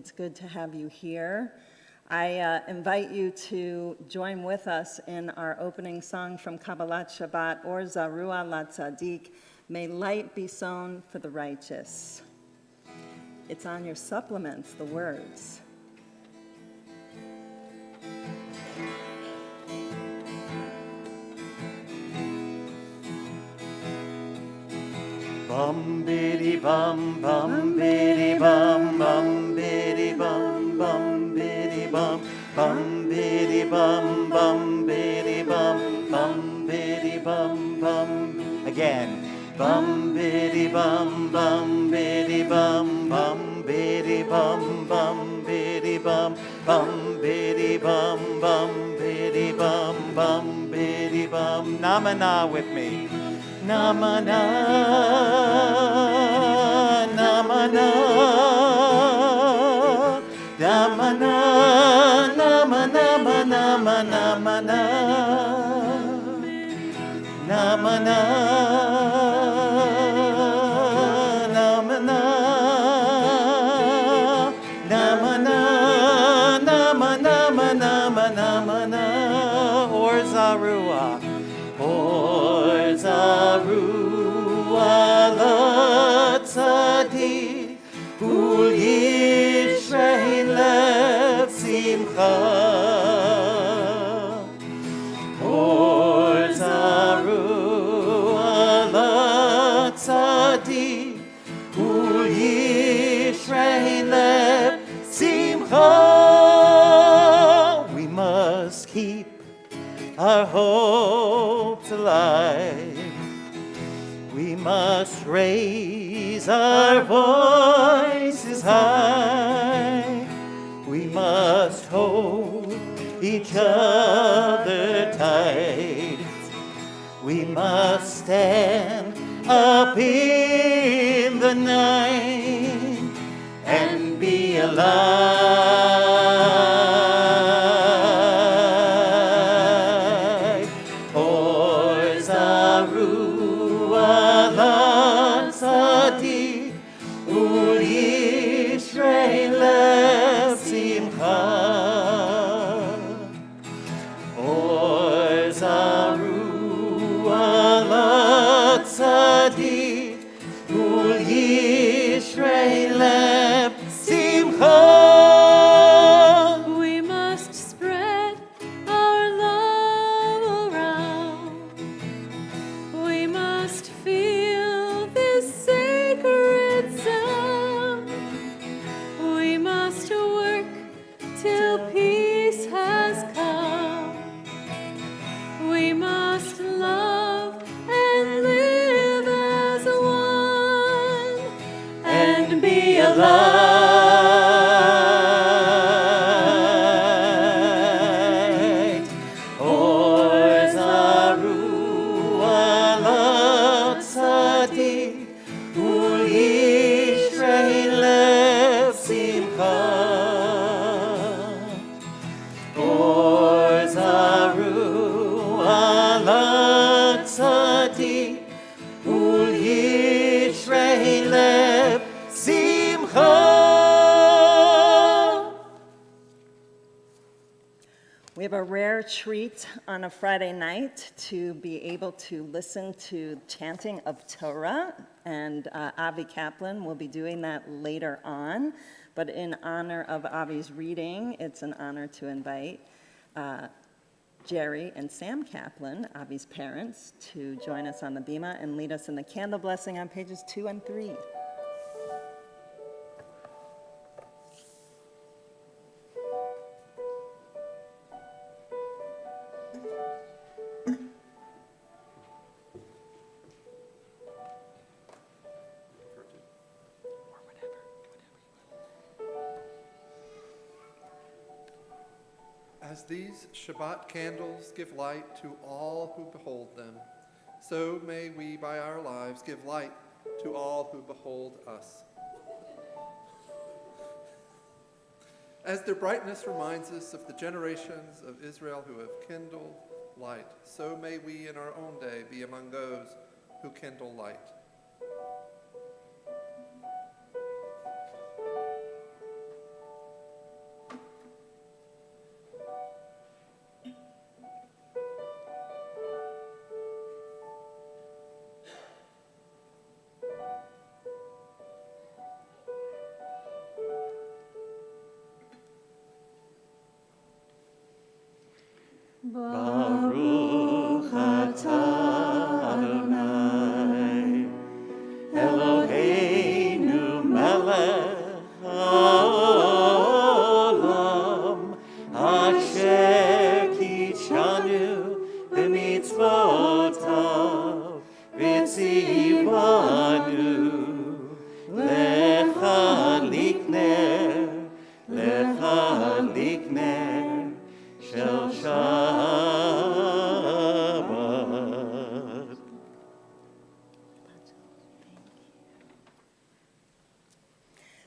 It's good to have you here. I invite you to join with us in our opening song from Kabbalat Shabbat, Or Zarua La Tzadik, May Light Be Sown for the Righteous. It's on your supplements, the words. Bum biddy bum bum biddy bum bum biddy bum bum biddy bum bum biddy bum bum biddy bum bum biddy bum bum again. Bum biddy bum bum biddy bum bum biddy bum bum biddy bum bum biddy bum bum biddy bum bum biddy bum. Namana with me. Namana, namana, namana, namana, namana, namana, namana, namana, namana, namana, namana, or Zarua. Or Zarua la tzadik, ul yishrei lev simcha. Or Zarua la tzadik, ul yishrei lev simcha. We must keep our hopes alive. We must raise our voices high. We must hold each other tight. We must stand up in the night and be alive. We have a rare treat on a Friday night to be able to listen to chanting of Torah, and Avi Kaplan will be doing that later on. But in honor of Avi's reading, it's an honor to invite Jerry and Sam Kaplan, Avi's parents, to join us on the bima and lead us in the candle blessing on pages 2 and 3. As these Shabbat candles give light to all who behold them, so may we by our lives give light to all who behold us. As their brightness reminds us of the generations of Israel who have kindled light, so may we in our own day be among those who kindle light. Baruch atah Adonai, Eloheinu melech haolam, asher kitshanu b'mitzvotav, v'tzivanu lecha likner shel Shabbat.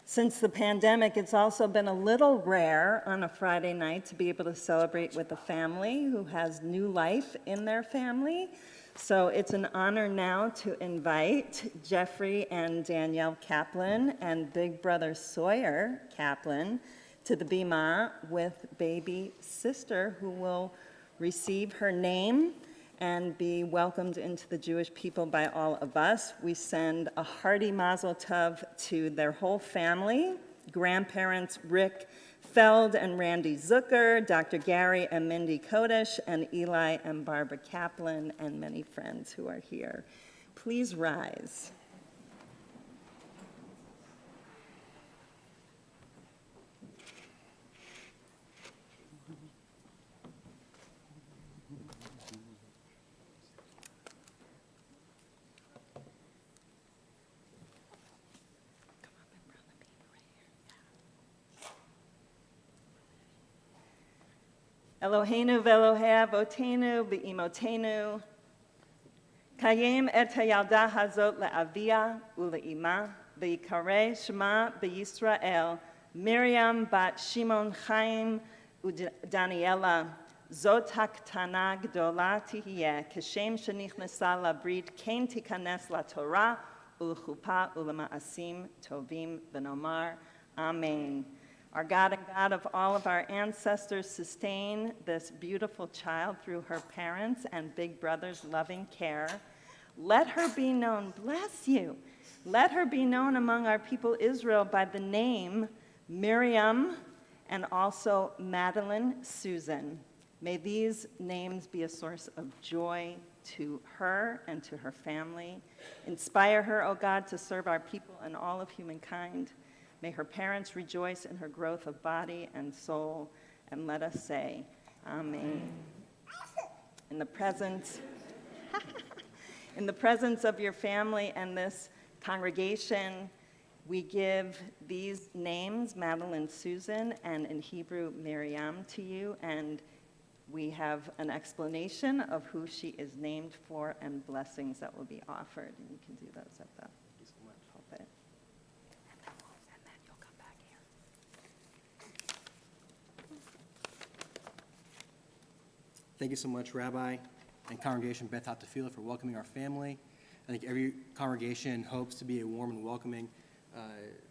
Since the pandemic, it's also been a little rare on a Friday night to be able to celebrate with a family who has new life in their family. So it's an honor now to invite Jeffrey and Danielle Kaplan and big brother Sawyer Kaplan to the Bima with baby sister, who will receive her name and be welcomed into the Jewish people by all of us. We send a hearty mazel tov to their whole family, grandparents Rick Feld and Randy Zucker, Dr. Gary and Mindy Kodesh, and Eli and Barbara Kaplan, and many friends who are here. Please rise. Eloheinu ve'Elohei avotenu be'imotenu, kayem et hayalda hazot le'avia ule'ima, ve'yikareh shema be'Yisrael, Miriam bat Shimon Chaim u'Daniela, zot haktana gdola tihiyeh, kashem shenichnesa labrit, ken tikanes laTorah, u'lechupa u'lema'asim tovim v'nomar. Amen. Our God and God of all of our ancestors, sustain this beautiful child through her parents and big brother's loving care. Let her be known, bless you. Let her be known among our people Israel by the name Miriam and also Madeline Susan. May these names be a source of joy to her and to her family. Inspire her, O God, to serve our people and all of humankind. May her parents rejoice in her growth of body and soul, and let us say, Amen. In the presence of your family and this congregation, we give these names, Madeline Susan, and in Hebrew, Miriam, to you, and we have an explanation of who she is named for and blessings that will be offered. And you can do those at the pulpit. Thank you so much, Rabbi and Congregation Beth Hatafila, for welcoming our family. I think every congregation hopes to be a warm and welcoming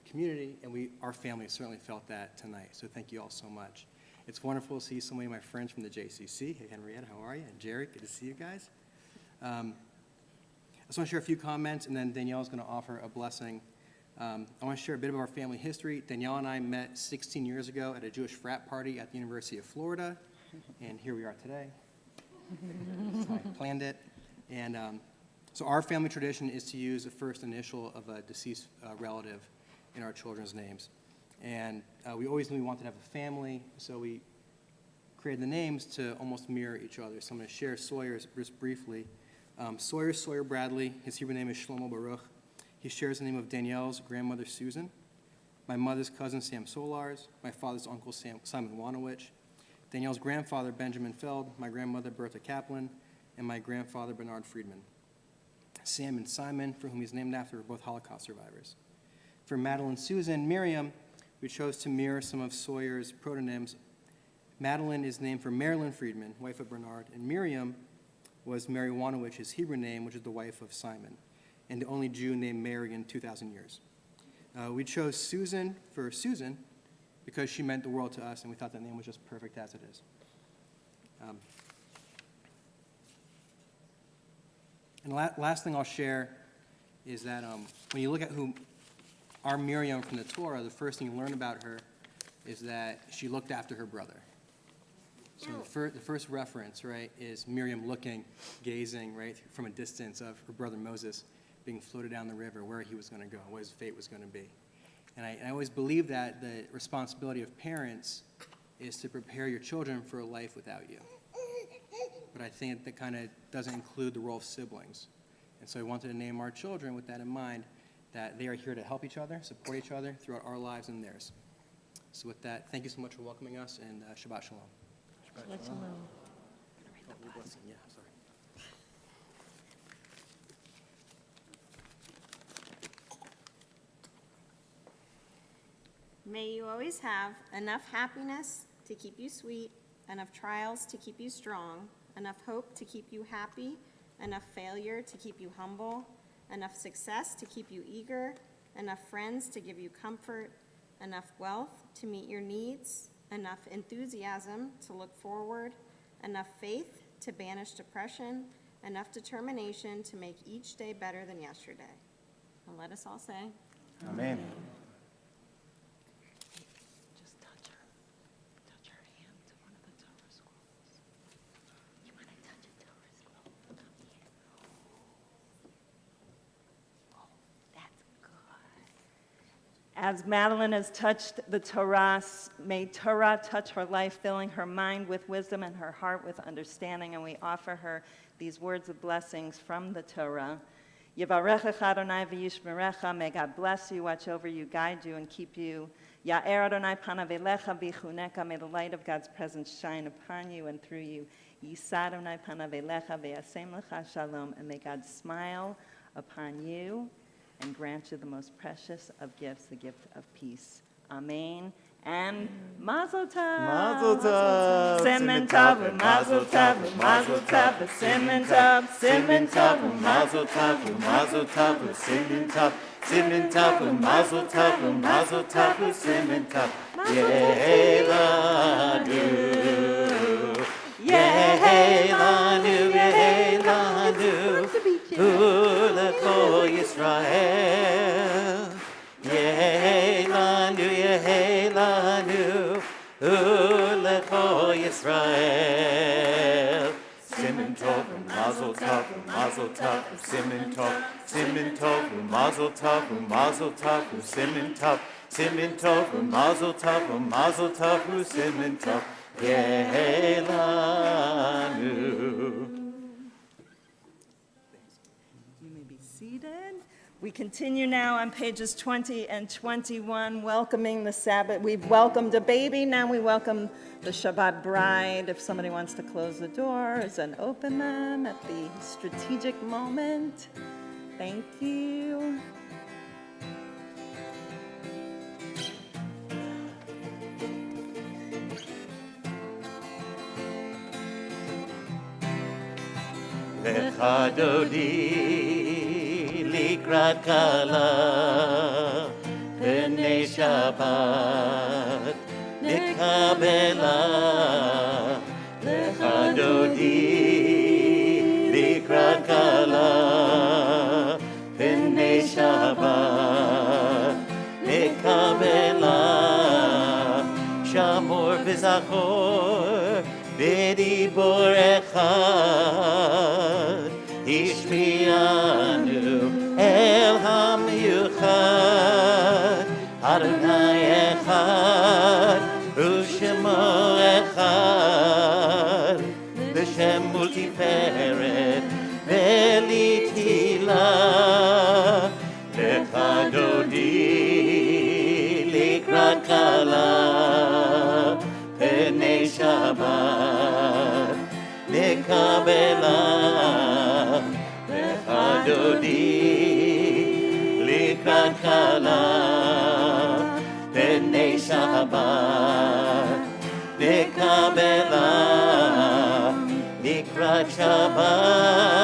community, and our family certainly felt that tonight. So thank you all so much. It's wonderful to see so many of my friends from the JCC. Hey, Henrietta, how are you? And Jared, good to see you guys. I just want to share a few comments, and then Danielle's going to offer a blessing. I want to share a bit of our family history. Danielle and I met 16 years ago at a Jewish frat party at the University of Florida, and here we are today. I planned it. And so our family tradition is to use the first initial of a deceased relative in our children's names. And we always knew we wanted to have a family, so we created the names to almost mirror each other. So I'm going to share Sawyer's just briefly. Sawyer Bradley. His Hebrew name is Shlomo Baruch. He shares the name of Danielle's grandmother, Susan, my mother's cousin, Sam Solars, my father's uncle, Simon Wanowich, Danielle's grandfather, Benjamin Feld, my grandmother, Bertha Kaplan, and my grandfather, Bernard Friedman. Sam and Simon, for whom he's named after, are both Holocaust survivors. For Madeline, Susan, Miriam, we chose to mirror some of Sawyer's protonyms. Madeline is named for Marilyn Friedman, wife of Bernard, and Miriam was Mary Wanowich's Hebrew name, which is the wife of Simon, and the only Jew named Mary in 2,000 years. We chose Susan for Susan because she meant the world to us, and we thought that name was just perfect as it is. And the last thing I'll share is that when you look at who our Miriam from the Torah, the first thing you learn about her is that she looked after her brother. So the first reference, right, is Miriam looking, gazing, right, from a distance of her brother Moses being floated down the river, where he was going to go, what his fate was going to be. And I always believe that the responsibility of parents is to prepare your children for a life without you. But I think that kind of doesn't include the role of siblings. And so I wanted to name our children with that in mind, that they are here to help each other, support each other throughout our lives and theirs. So with that, thank you so much for welcoming us, and Shabbat Shalom. Let you know. Blessing. Yeah, sorry. May you always have enough happiness to keep you sweet, enough trials to keep you strong, enough hope to keep you happy, enough failure to keep you humble, enough success to keep you eager, enough friends to give you comfort, enough wealth to meet your needs, enough enthusiasm to look forward, enough faith to banish depression, enough determination to make each day better than yesterday. And let us all say, Amen. Just touch her hand to one of the Torah scrolls. You want to touch a Torah scroll? Come here. Oh, that's good. As Madeline has touched the Torah, may Torah touch her life, filling her mind with wisdom and her heart with understanding. And we offer her these words of blessings from the Torah. Yivarechecha Adonai v'yishmerecha. May God bless you, watch over you, guide you, and keep you. Ya'er Adonai panav elecha v'chuneka. May the light of God's presence shine upon you and through you. Yisa Adonai panav elecha v'yasem lecha shalom. And may God smile upon you and grant you the most precious of gifts, the gift of peace. Amen. And Mazel Tov. Mazel Tov. Siman Tov, Mazel Tov, Mazel Tov, Siman Tov, Siman Tov, Mazel Tov, Mazel Tov, Siman Tov, Siman Tov, Mazel Tov, Mazel Tov, Siman Tov. Yehelanu, Yehelanu, Yehelanu, Uleko Yisrael. Yehelanu, Yehelanu, Uleko Yisrael. Siman Tov, Mazel Tov, Mazel Tov, Siman Tov, Siman Tov, Mazel Tov, Mazel Tov, Siman Tov, Siman Tov, Mazel Tov, Mazel Tov, Siman Tov, Yehelanu. You may be seated. We continue now on pages 20 and 21, welcoming the Sabbath. We've welcomed a baby, now we welcome the Shabbat bride. If somebody wants to close the doors and open them at the strategic moment. Thank you. Lecha Dodi Likrat Kala B'nei Shabbat Nikabela Lecha Dodi Likrat Kala B'nei Shabbat Nikabela Shamor v'zachor B'dibor echad Ishmianu El HaMiyuchad Adonai echad U'shemo echad L'shem multiferet V'litila Lecha Dodi Likrat Kala B'nei Shabbat Nikabela Lecha Dodi Likrat Kala B'nei Shabbat Nikabela Likrat Shabbat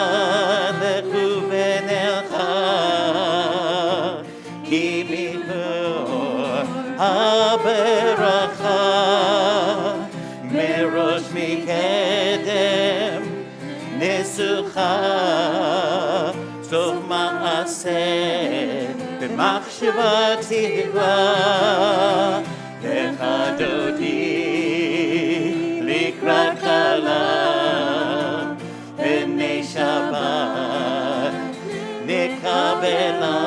Lechu v'nelcha Ki mipor haberacha Merosh mikedem nesucha Sof ma'aseh b'machshava tikva Lecha Dodi Likrat לקראת כלה, בני שבת, נקבלה,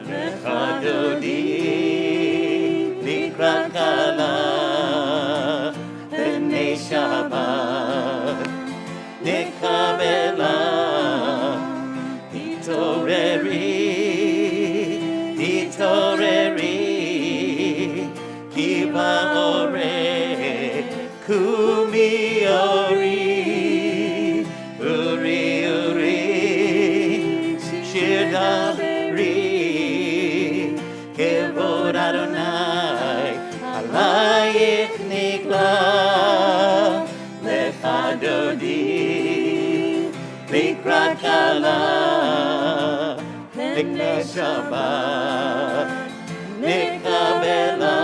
לך דודי, לקראת כלה, בני שבת, נקבלה, התעוררי, כי באורק קומי אורי, אורי אורי, שיר דברי, כבוד אדוני, עלייך נגלה, לך דודי, לקראת כלה, לקראת שבת, נקבלה,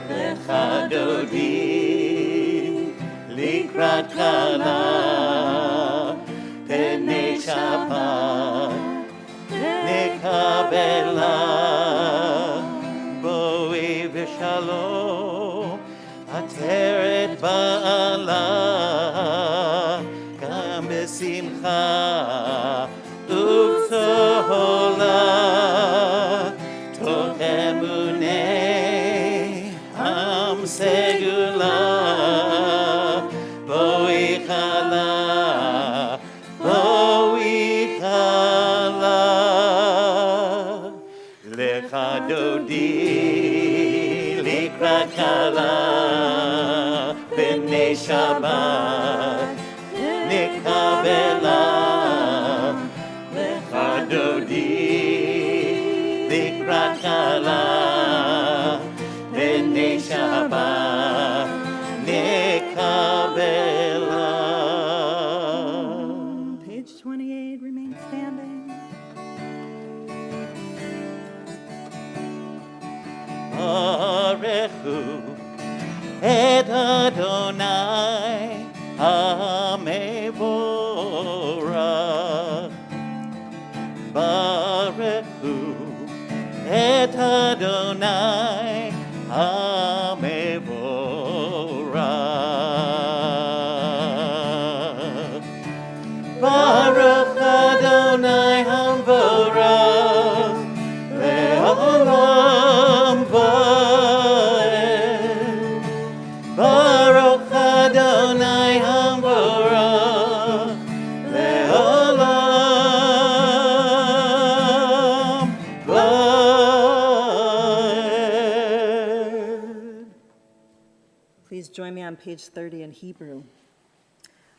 לך דודי, לקראת כלה, פני שבת, נקבלה, בואי בשלום, עטרת בעלה, גם בשמחה ובצהלה, תוך אמוני עם סגולה, בואי חלה, בואי חלה, לך דודי, לקראת כלה, בני שבת, נקבלה, לך דודי, לקראת כלה, בני שבת, נקבלה. Page 28, remain standing. ברכו את אדוני המבורך, ברכו את אדוני המבורך, ברוך אדוני המבורך לעולם ועד, ברוך אדוני המבורך לעולם ועד. Please join me on page 30 in Hebrew.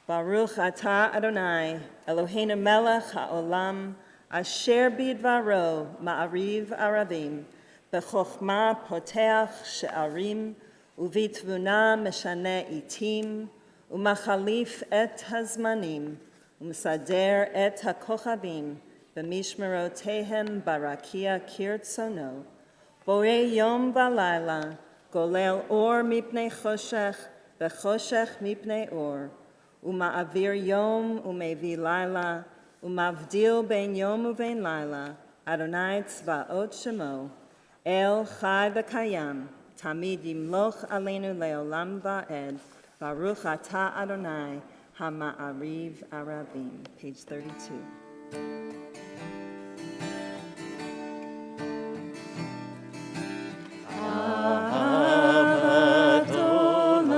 Baruch atah Adonai, Eloheinu melech ha'olam, asher bidvaro ma'ariv aravim, b'chokhmah poteach she'arim, uvitvuna meshane itim, umachalif et hazmanim, umsader et hakochavim, b'mishmerotehem barakia kirtzono, borei yom v'layla, golel or mipnei choshech, v'choshech mipnei or, uma'avir yom umevi laila, umavdil ben yom uven laila, Adonai tzvaot shemo, El chai v'kayam, tamid yimloch aleinu leolam va'ed, Baruch atah Adonai, hama'ariv aravim. Page 32. אהבת עולם,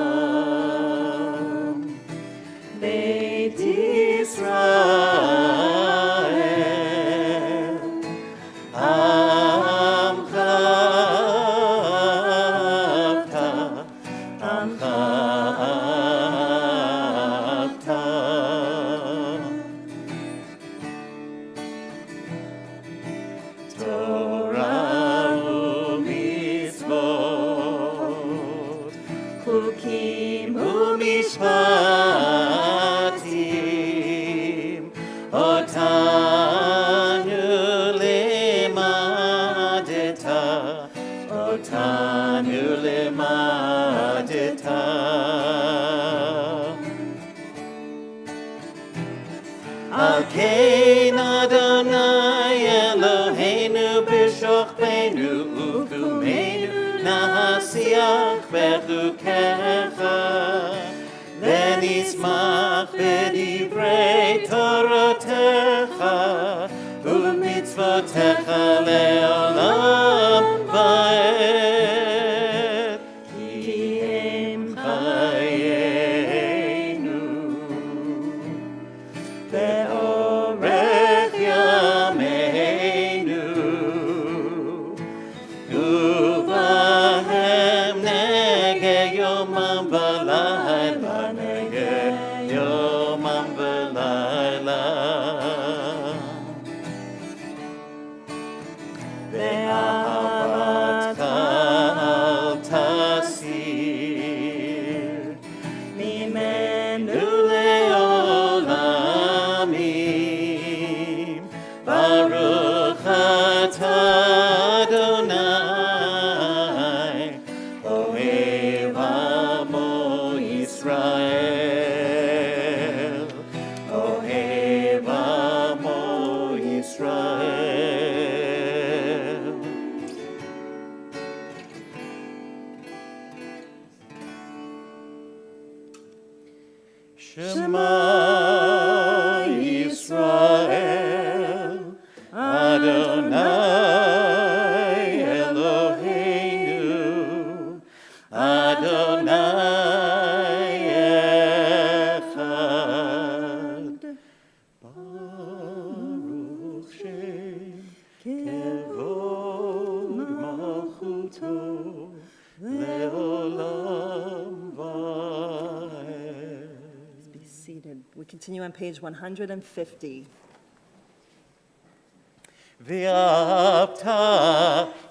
בית ישראל, עמך אהבת, עמך אהבת. תורה ומצוות, חוקים ומשפטים, אותנו לימדת, אותנו לימדת. על כן אדוני אלוהינו בשוכבנו ובקומנו נשיח בחוקיך. ובמצוותיך לעולם ועד. כי הם חיינו לאורך ימינו, ובהם נגד יומם ולילה, נגד יומם ולילה. ואהבתך אל תסיר ממנו לעולמים. ברוך אתה אדוני, אוהב עמו ישראל, אוהב עמו ישראל. Shema Yisrael, Adonai Eloheinu, Adonai Echad. Baruch Shem Kevod Malchuto Leolam Vaed. Be seated. We continue on page 150. ואהבת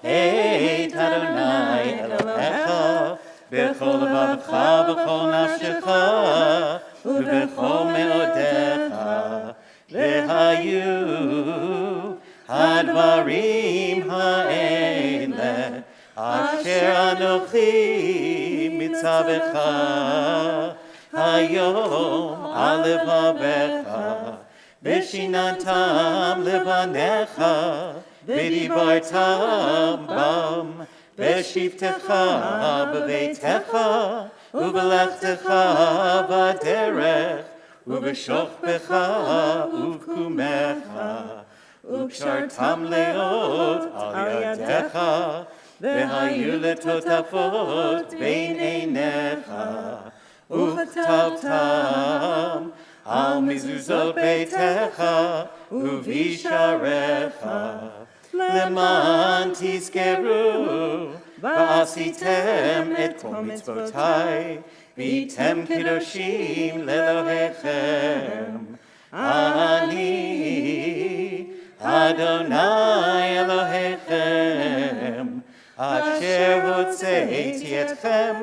את אדוני אלוהיך בכל לבבך ובכל נפשך ובכל מאודיך, והיו הדברים האלה אשר אנוכי מצווך היום על לבביך, ושיננתם לבניך, ודיברתם בם, בשבתך בביתך, ובלכתך בדרך, ובשוכבך ובקומך, וקשרתם לאות על ידך, והיו לטוטפות בין עיניך, וכתבתם על מזוזות ביתך ובשעריך, למען תזכרו ועשיתם את כל מצוותיי, והייתם קדושים לאלוהיכם. אני אדוני אלוהיכם, אשר הוצאתי אתכם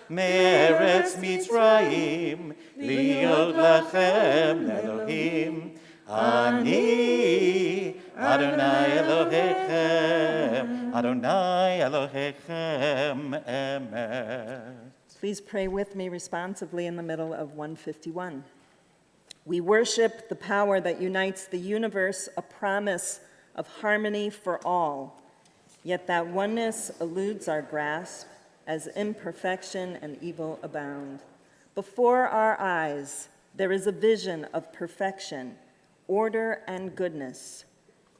מארץ מצרים, להיות לכם לאלוהים. אני אדוני אלוהיכם, אדוני אלוהיכם אמת. Please pray with me responsively in the middle of 151. We worship the power that unites the universe, a promise of harmony for all. Yet that oneness eludes our grasp as imperfection and evil abound. Before our eyes, there is a vision of perfection, order, and goodness.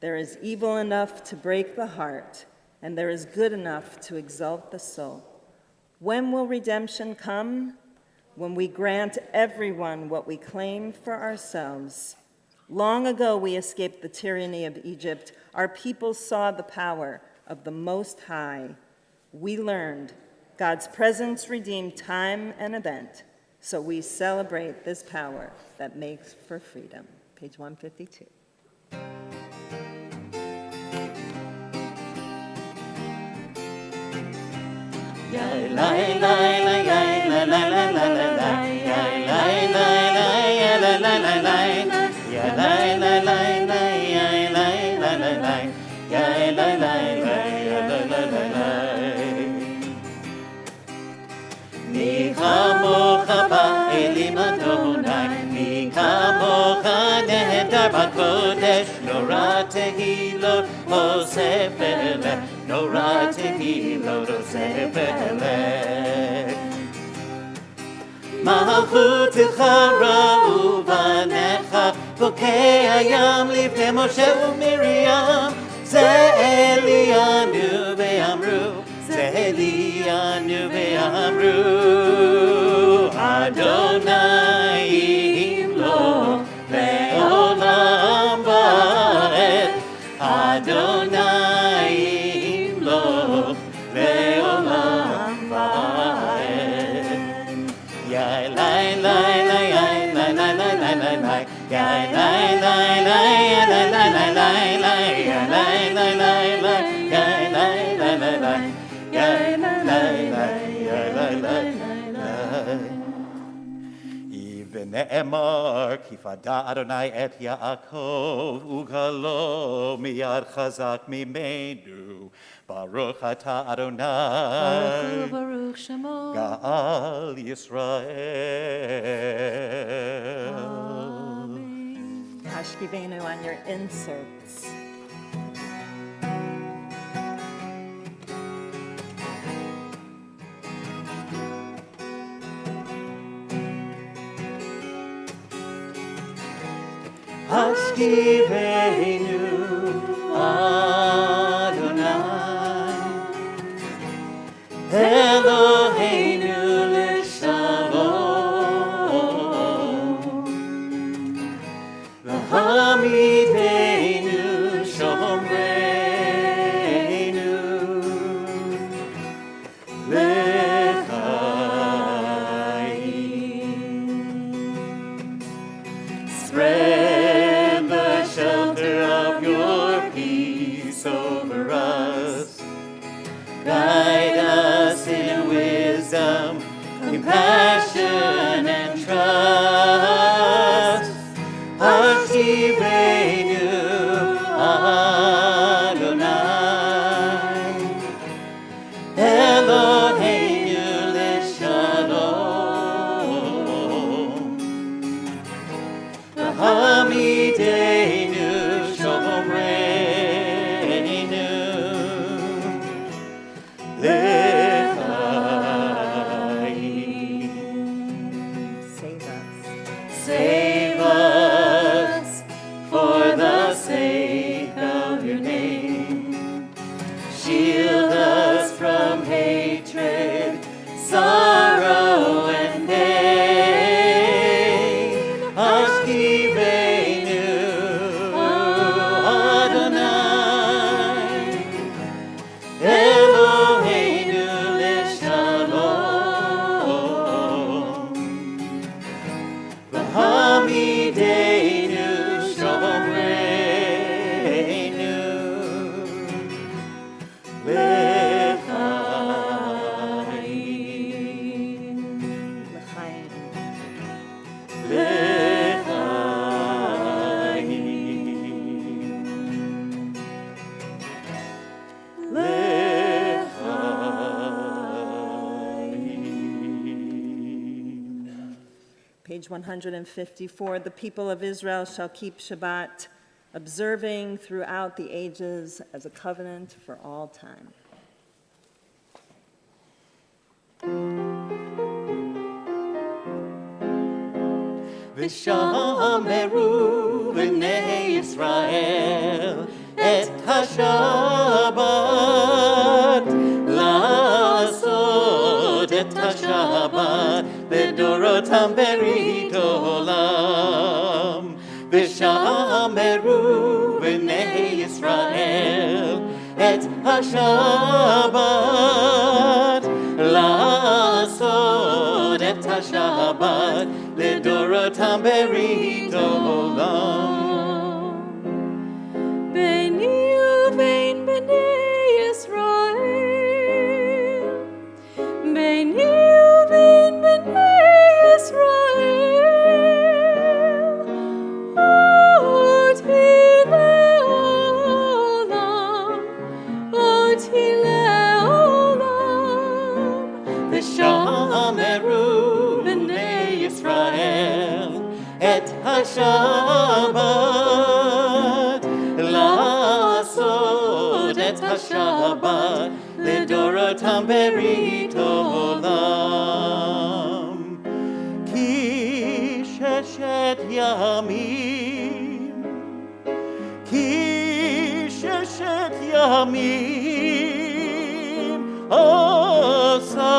There is evil enough to break the heart, and there is good enough to exalt the soul. When will redemption come? When we grant everyone what we claim for ourselves. Long ago, we escaped the tyranny of Egypt. Our people saw the power of the Most High. We learned God's presence redeemed time and event, so we celebrate this power that makes for freedom. Page 152. מי כמוך באלים אדוני, מי כמוך נהדר בקודש, נורא תהילות עושה פלא, נורא תהילות עושה פלא. מלכותך ראו בניך, חוקי הים לפני משה ומרים, זה עליינו ואמרו, זה עליינו ואמרו, אדוני ימלוך לעולם ועד, אדוני ימלוך לעולם ועד. יאי לי לי לי יאי לי לי לי לי לי לי יאי לי לי לי יאי לי לי לי לי יאי לי לי לי לי יאי לי לי לי לי יאי לי לי לי ונאמר כי פדה אדוני את יעקב וגאלו מיד חזק ממנו, ברוך אתה אדוני ברוך הוא ברוך שמו. גאל ישראל. Hashkivenu on your inserts. Hashkivenu Adonai Eloheinu l'shalom V'hamidenu shomreinu l'chaim. Spread the shelter of your peace over us. Guide us in wisdom, compassion, and trust. Hashivenu Adonai, Eloheinu l'shalom, Hamidenu shomreinu l'chaim. Save us. Save us for the sake of your name. Shield us from hatred, sorrow, and pain. Hashkivenu Adonai, Eloheinu l'shalom, V'hamidenu shomreinu l'chaim. L'chaim. Page 154, the people of Israel shall keep Shabbat, observing throughout the ages as a covenant for all time. V'shameru b'nei Yisrael et ha-Shabbat, la'asod et ha-Shabbat לדורותם ברית עולם. ושמרו בני ישראל את השבת, לעשות את השבת לדורותם ברית עולם. ביני ובין בני ישראל, ביני ובין בני ישראל, אותי לעולם, אותי לעולם. ושמרו בני ישראל את השבת, לעשות את השבת לדורותם ברית עולם. כי ששת ימים בחמשת ימים עשה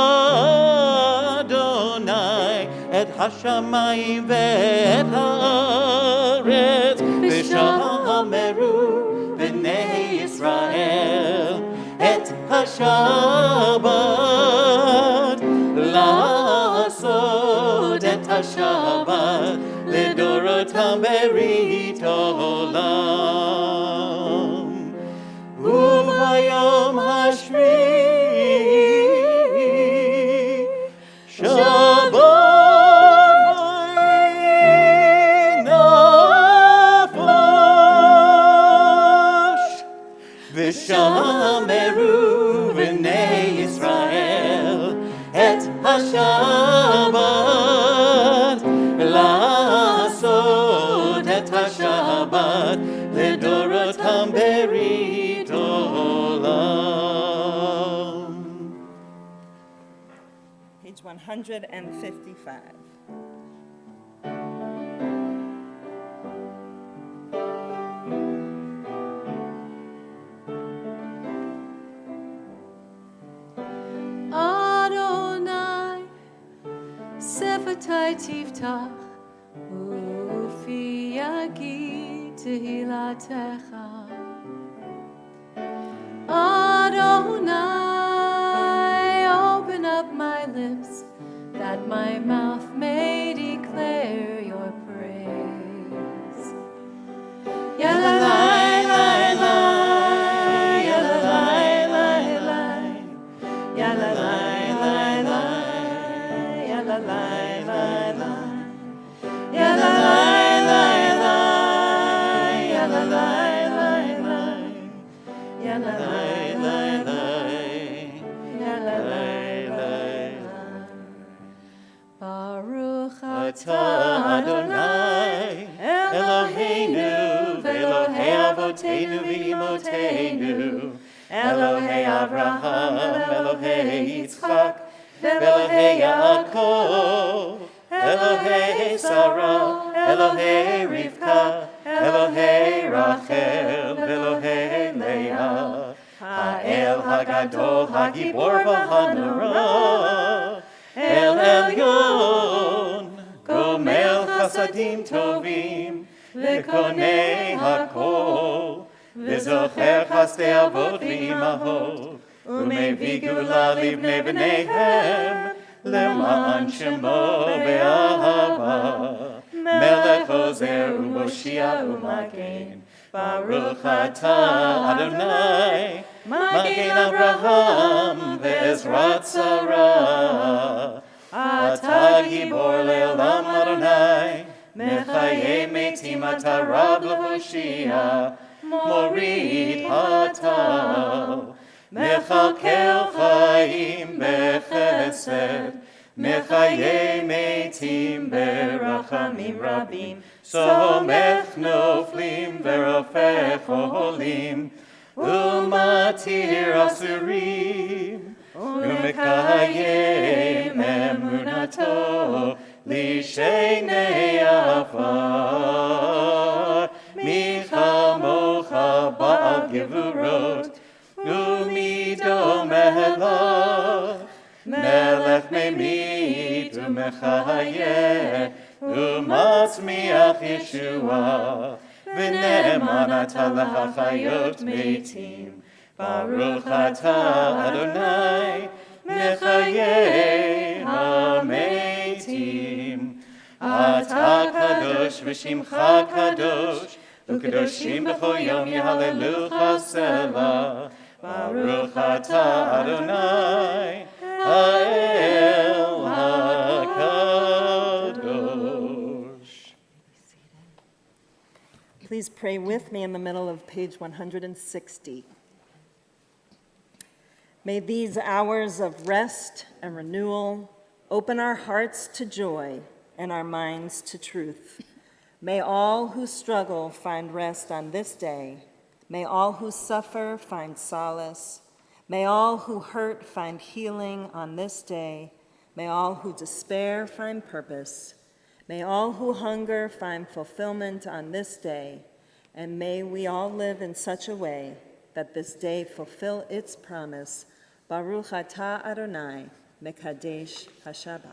אדוני את השמיים ואת הארץ ושמרו בני ישראל את השבת לעשות את השבת לדורותם ברית עולם וביום השביעי שבת וינפש ושמרו בני ישראל את השבת לעשות את השבת לדורותם ברית עולם. Page 155. Adonai, Sefatai Tiftach, Ufi Yagi Tehilatecha. Adonai, open up my lips, that my mouth may declare your praise. Yalalai, lai, lai, yalalai, lai, lai, yalalai, lai, lai, yalalai, lai, lai, yalalai, lai, lai, yalalai, lai, lai, yalalai, lai, lai, Baruch atah Adonai Eloheinu ve'Elohei Avoteinu v'Imotenu Elohei Avraham Elohei Yitzchak Elohei Yaakov Elohei Sarah Elohei Rivka Elohei Rachel Elohei Leah Ha'el Hagadol Hagibor v'Hanora El Elyon Gomel Chasadim Tovim Lekonei Hakol V'zocher Chasdei Avot v'Imahot Umevii Gula Livnei B'neihem Le'ma'an Shemo Be'ahava Melech Ozer U'Moshia U'Magen Baruch atah Adonai Magen Avraham Ve'ezrat Sarah Atah Gibor Le'olam Adonai Mechaye Metim Atah Rab L'Hoshia Morid Hatal Mechalkel Chaim Bechesed Mechaye Metim Berachamim Rabim Somech Noflim Verofech Olim Umatir Asurim Umekayem Emunato Lishenei Afar Michamocha Ba'al Gevurot Umido Melech Melech Memit Umechayeh Umatzmiach Yeshua V'ne'eman atah l'chayot meitim Baruch atah Adonai Mechayeh ha'meitim Atah kadosh v'shimcha kadosh U'kadoshim b'chol yom yehalelucha selah Baruch atah Adonai Ha'el ha'kadosh. Please pray with me in the middle of page 160. May these hours of rest and renewal open our hearts to joy and our minds to truth. May all who struggle find rest on this day. May all who suffer find solace. May all who hurt find healing on this day. May all who despair find purpose. May all who hunger find fulfillment on this day. And may we all live in such a way that this day fulfill its promise. Baruch atah Adonai, Mekadesh HaShabbat.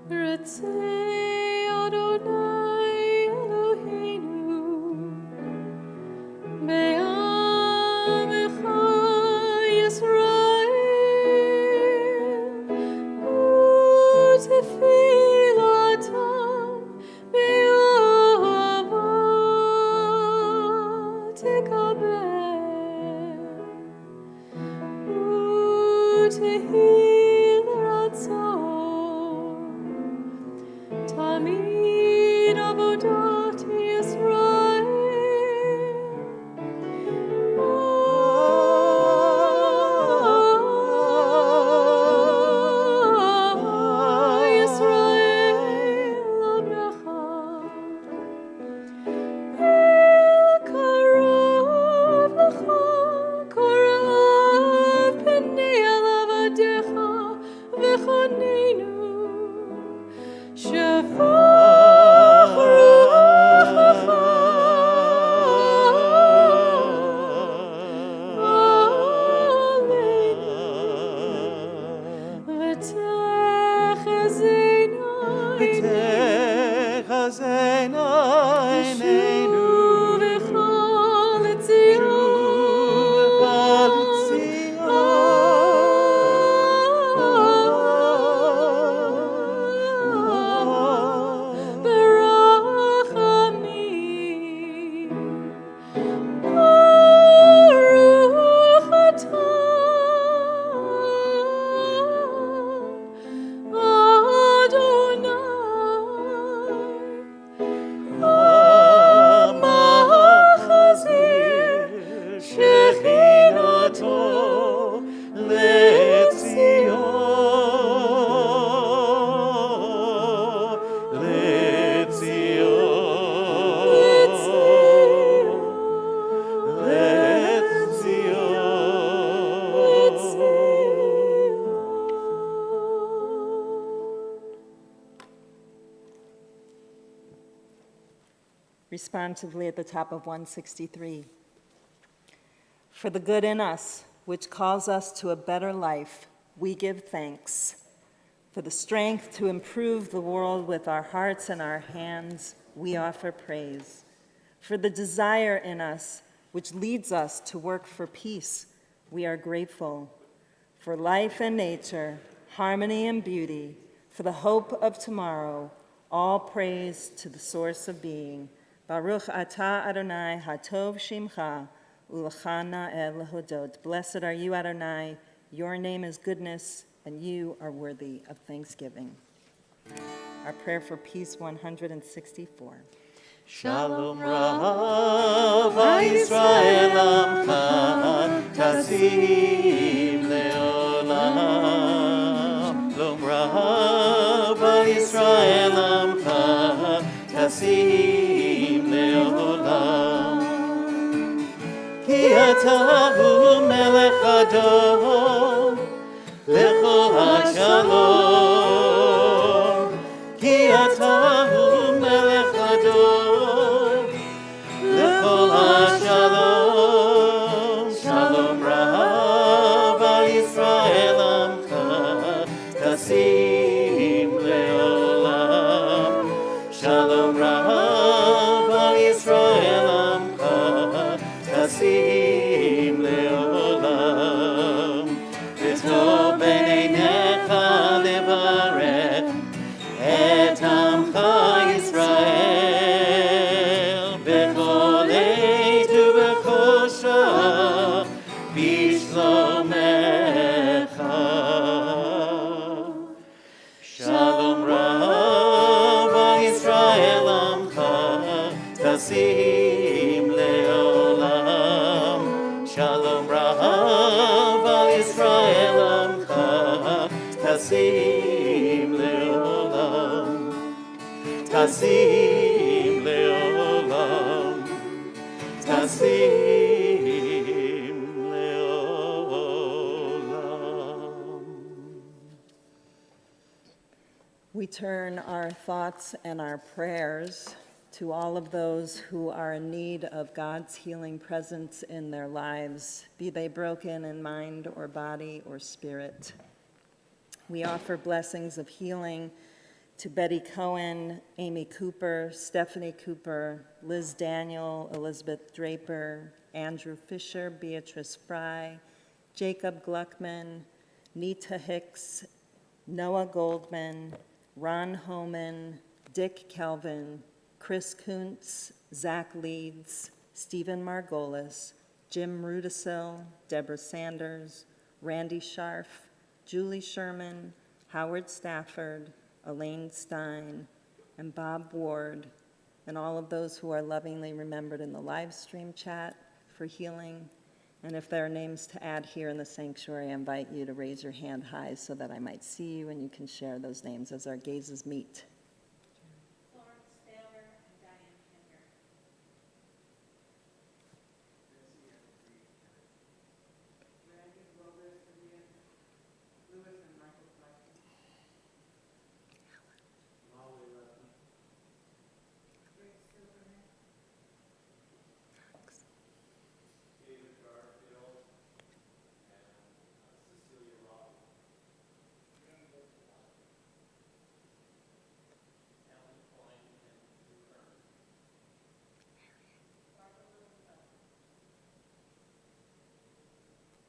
Ratzei Adonai Eloheinu Be'amecha Yisrael U'tefilatam be'ahava tekabel U'tehil ratzon Tamid avodat Yisrael Yisrael Abnecha El Karav Lecha Karav Pnei Elavadecha V'chonenu Shafach Ruachacha Aleinu V'techezena ותחזינה עינינו V'chal Tzion Barachami Baruch atah Adonai המחזיר שכינתו לציון, Responsively at the top of 163. For the good in us, which calls us to a better life, we give thanks. For the strength to improve the world with our hearts and our hands, we offer praise. For the desire in us, which leads us to work for peace, we are grateful. For life and nature, harmony and beauty, for the hope of tomorrow, all praise to the source of being. Baruch atah Adonai hatov shimcha ulachana el hodot. Blessed are you, Adonai. Your name is goodness, and you are worthy of thanksgiving. Our prayer for peace 164. Shalom Rav Yisrael Amcha Tasim Leolam. Shalom Rav Yisrael Amcha Tasim Leolam. Ki atahu melech adom lechol hashalom. Ki atahu melech adom lechol hashalom. Shalom Rav al Yisrael Amcha Tasim Leolam. Shalom Rav al Yisrael Amcha Tasim Leolam. V'tov b'neinecha levarech et Amcha Yisrael b'chol עת ובכל שעה בשלומך. Shalom Rav al Yisrael Amcha Tasim Leolam. Shalom Rav al Yisrael Amcha Tasim Leolam. Tasim Leolam. Tasim Leolam. We turn our thoughts and our prayers to all of those who are in need of God's healing presence in their lives, be they broken in mind or body or spirit. We offer blessings of healing to Betty Cohen, Amy Cooper, Stephanie Cooper, Liz Daniel, Elizabeth Draper, Andrew Fisher, Beatrice Fry, Jacob Gluckman, Nita Hicks, Noah Goldman, Ron Homan, Dick Kelvin, Chris Kuntz, Zach Leeds, Stephen Margolis, Jim Rudisil, Deborah Sanders, Randy Scharf, Julie Sherman, Howard Stafford, Elaine Stein, and Bob Ward, and all of those who are lovingly remembered in the live stream chat for healing. And if there are names to add here in the sanctuary, I invite you to raise your hand high so that I might see you and you can share those names as our gazes meet.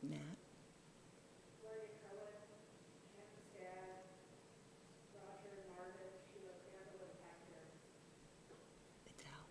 Matt. Adele.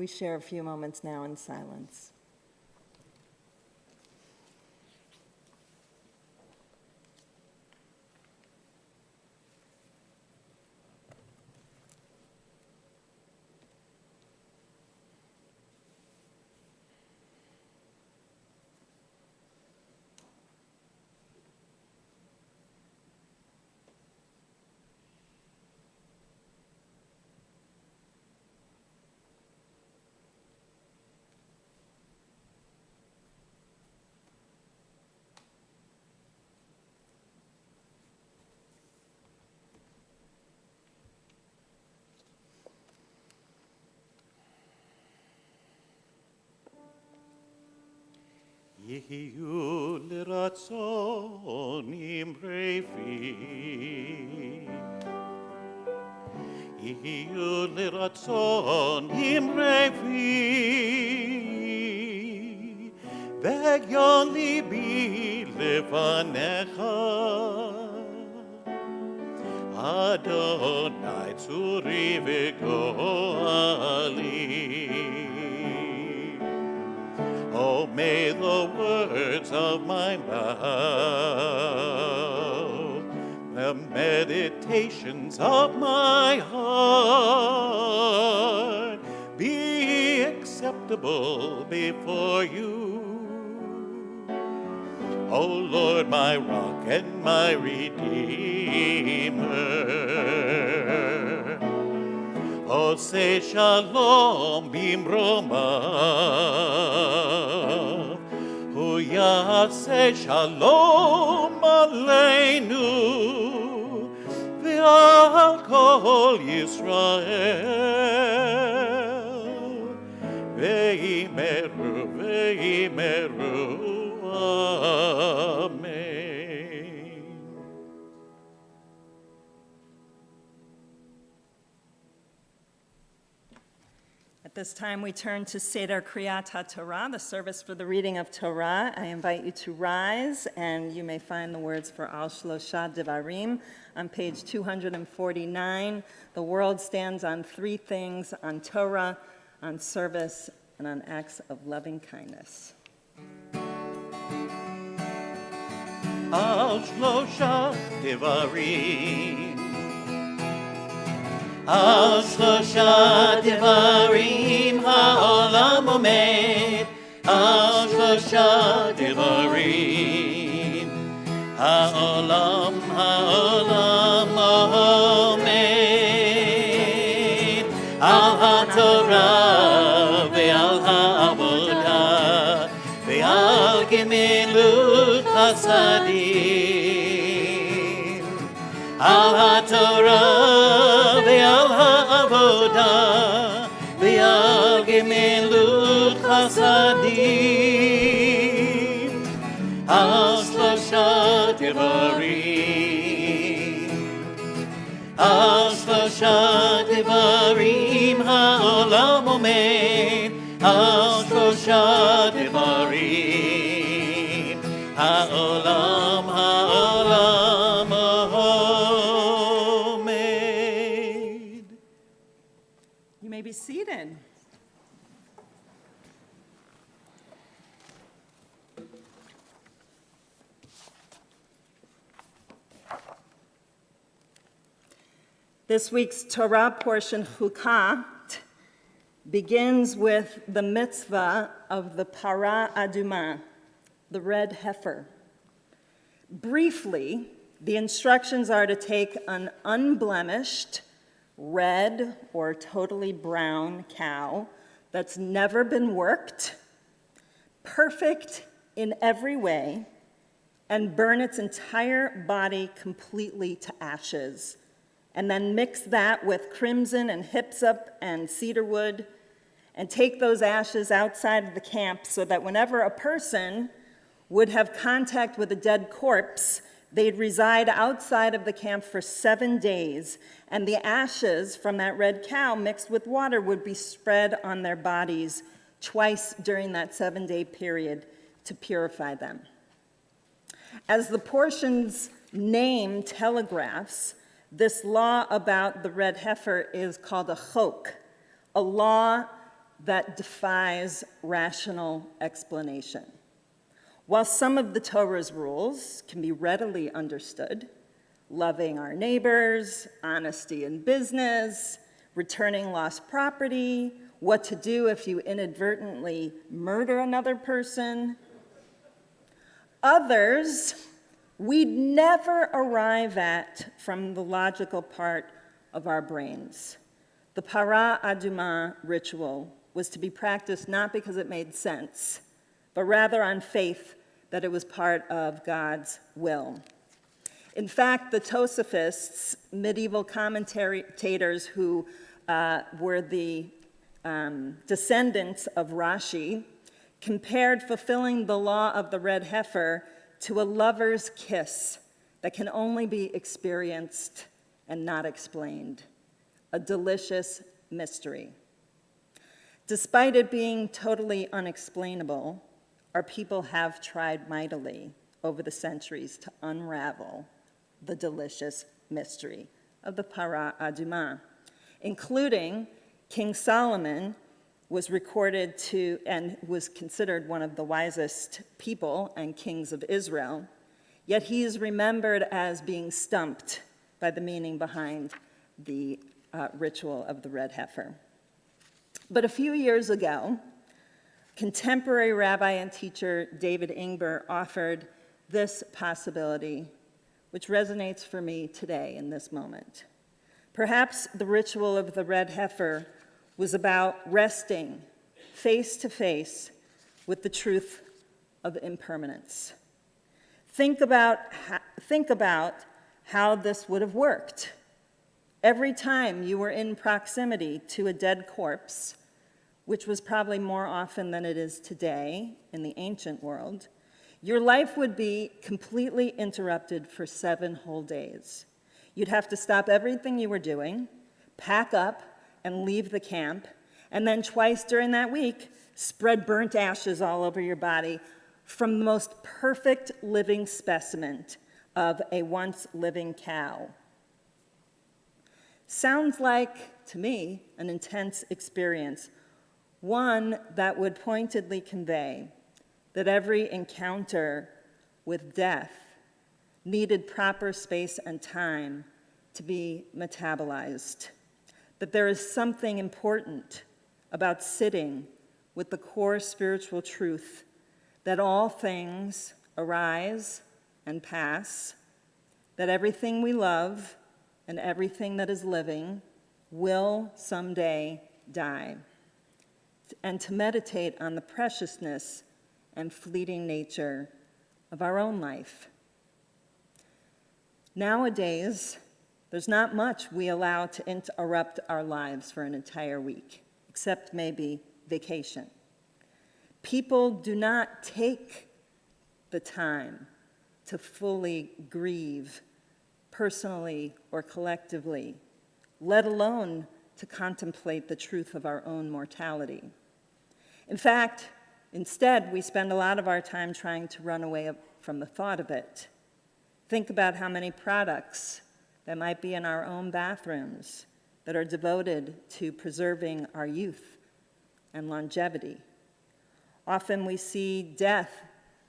We share a few moments now in silence. יהיו לרצון אמרי פי. יהיו לרצון אמרי פי. והגיון ליבי לפניך. Adonai צורי וגואלי. Oh, may the words of my mouth, the meditations of my heart be acceptable before you. O Lord, my rock and my redeemer. O say shalom bimromav. O yaseh shalom aleinu. Ve'al kol Yisrael. Ve'imeru, ve'imeru. Amen. At this time, we turn to Seder Kriyat HaTorah, the service for the reading of Torah. I invite you to rise, and you may find the words for Al Shlosha Devarim on page 249. The world stands on three things: on Torah, on service, and on acts of loving kindness. Al Shlosha Devarim. Al Shlosha Devarim ha'olam omed. Al Shlosha Devarim ha'olam omed. Al ha'torah ve'al ha'avodah ve'al gemilut chasadim. Al ha'torah ve'al ha'avodah ve'al gemilut chasadim. Al shlosha devarim. Al shlosha devarim ha'olam omed. Al shlosha devarim ha'olam omed. You may be seated. This week's Torah portion, Chukah, begins with the mitzvah of the Parah Aduma, the red heifer. Briefly, the instructions are to take an unblemished, red or totally brown cow that's never been worked, perfect in every way, and burn its entire body completely to ashes, and then mix that with crimson and hyssop and cedar wood, and take those ashes outside of the camp so that whenever a person would have contact with a dead corpse, they'd reside outside of the camp for 7 days, and the ashes from that red cow mixed with water would be spread on their bodies twice during that 7-day period to purify them. As the portion's name telegraphs, this law about the red heifer is called a chok, a law that defies rational explanation. While some of the Torah's rules can be readily understood, loving our neighbors, honesty in business, returning lost property, what to do if you inadvertently murder another person, others we'd never arrive at from the logical part of our brains. The Parah Aduma ritual was to be practiced not because it made sense, but rather on faith that it was part of God's will. In fact, the Tosafists, medieval commentators who were the descendants of Rashi, compared fulfilling the law of the red heifer to a lover's kiss that can only be experienced and not explained, a delicious mystery. Despite it being totally unexplainable, our people have tried mightily over the centuries to unravel the delicious mystery of the Parashat Adama, including King Solomon was recorded to and was considered one of the wisest people and kings of Israel, yet he is remembered as being stumped by the meaning behind the ritual of the red heifer. But a few years ago, contemporary rabbi and teacher David Ingber offered this possibility, which resonates for me today in this moment. Perhaps the ritual of the red heifer was about resting face to face with the truth of impermanence. Think about how this would have worked. Every time you were in proximity to a dead corpse, which was probably more often than it is today in the ancient world, your life would be completely interrupted for 7 whole days. You'd have to stop everything you were doing, pack up, and leave the camp, and then twice during that week, spread burnt ashes all over your body from the most perfect living specimen of a once living cow. Sounds like, to me, an intense experience, one that would pointedly convey that every encounter with death needed proper space and time to be metabolized, that there is something important about sitting with the core spiritual truth that all things arise and pass, that everything we love and everything that is living will someday die, and to meditate on the preciousness and fleeting nature of our own life. Nowadays, there's not much we allow to interrupt our lives for an entire week, except maybe vacation. People do not take the time to fully grieve, personally or collectively, let alone to contemplate the truth of our own mortality. In fact, instead, we spend a lot of our time trying to run away from the thought of it. Think about how many products that might be in our own bathrooms that are devoted to preserving our youth and longevity. Often we see death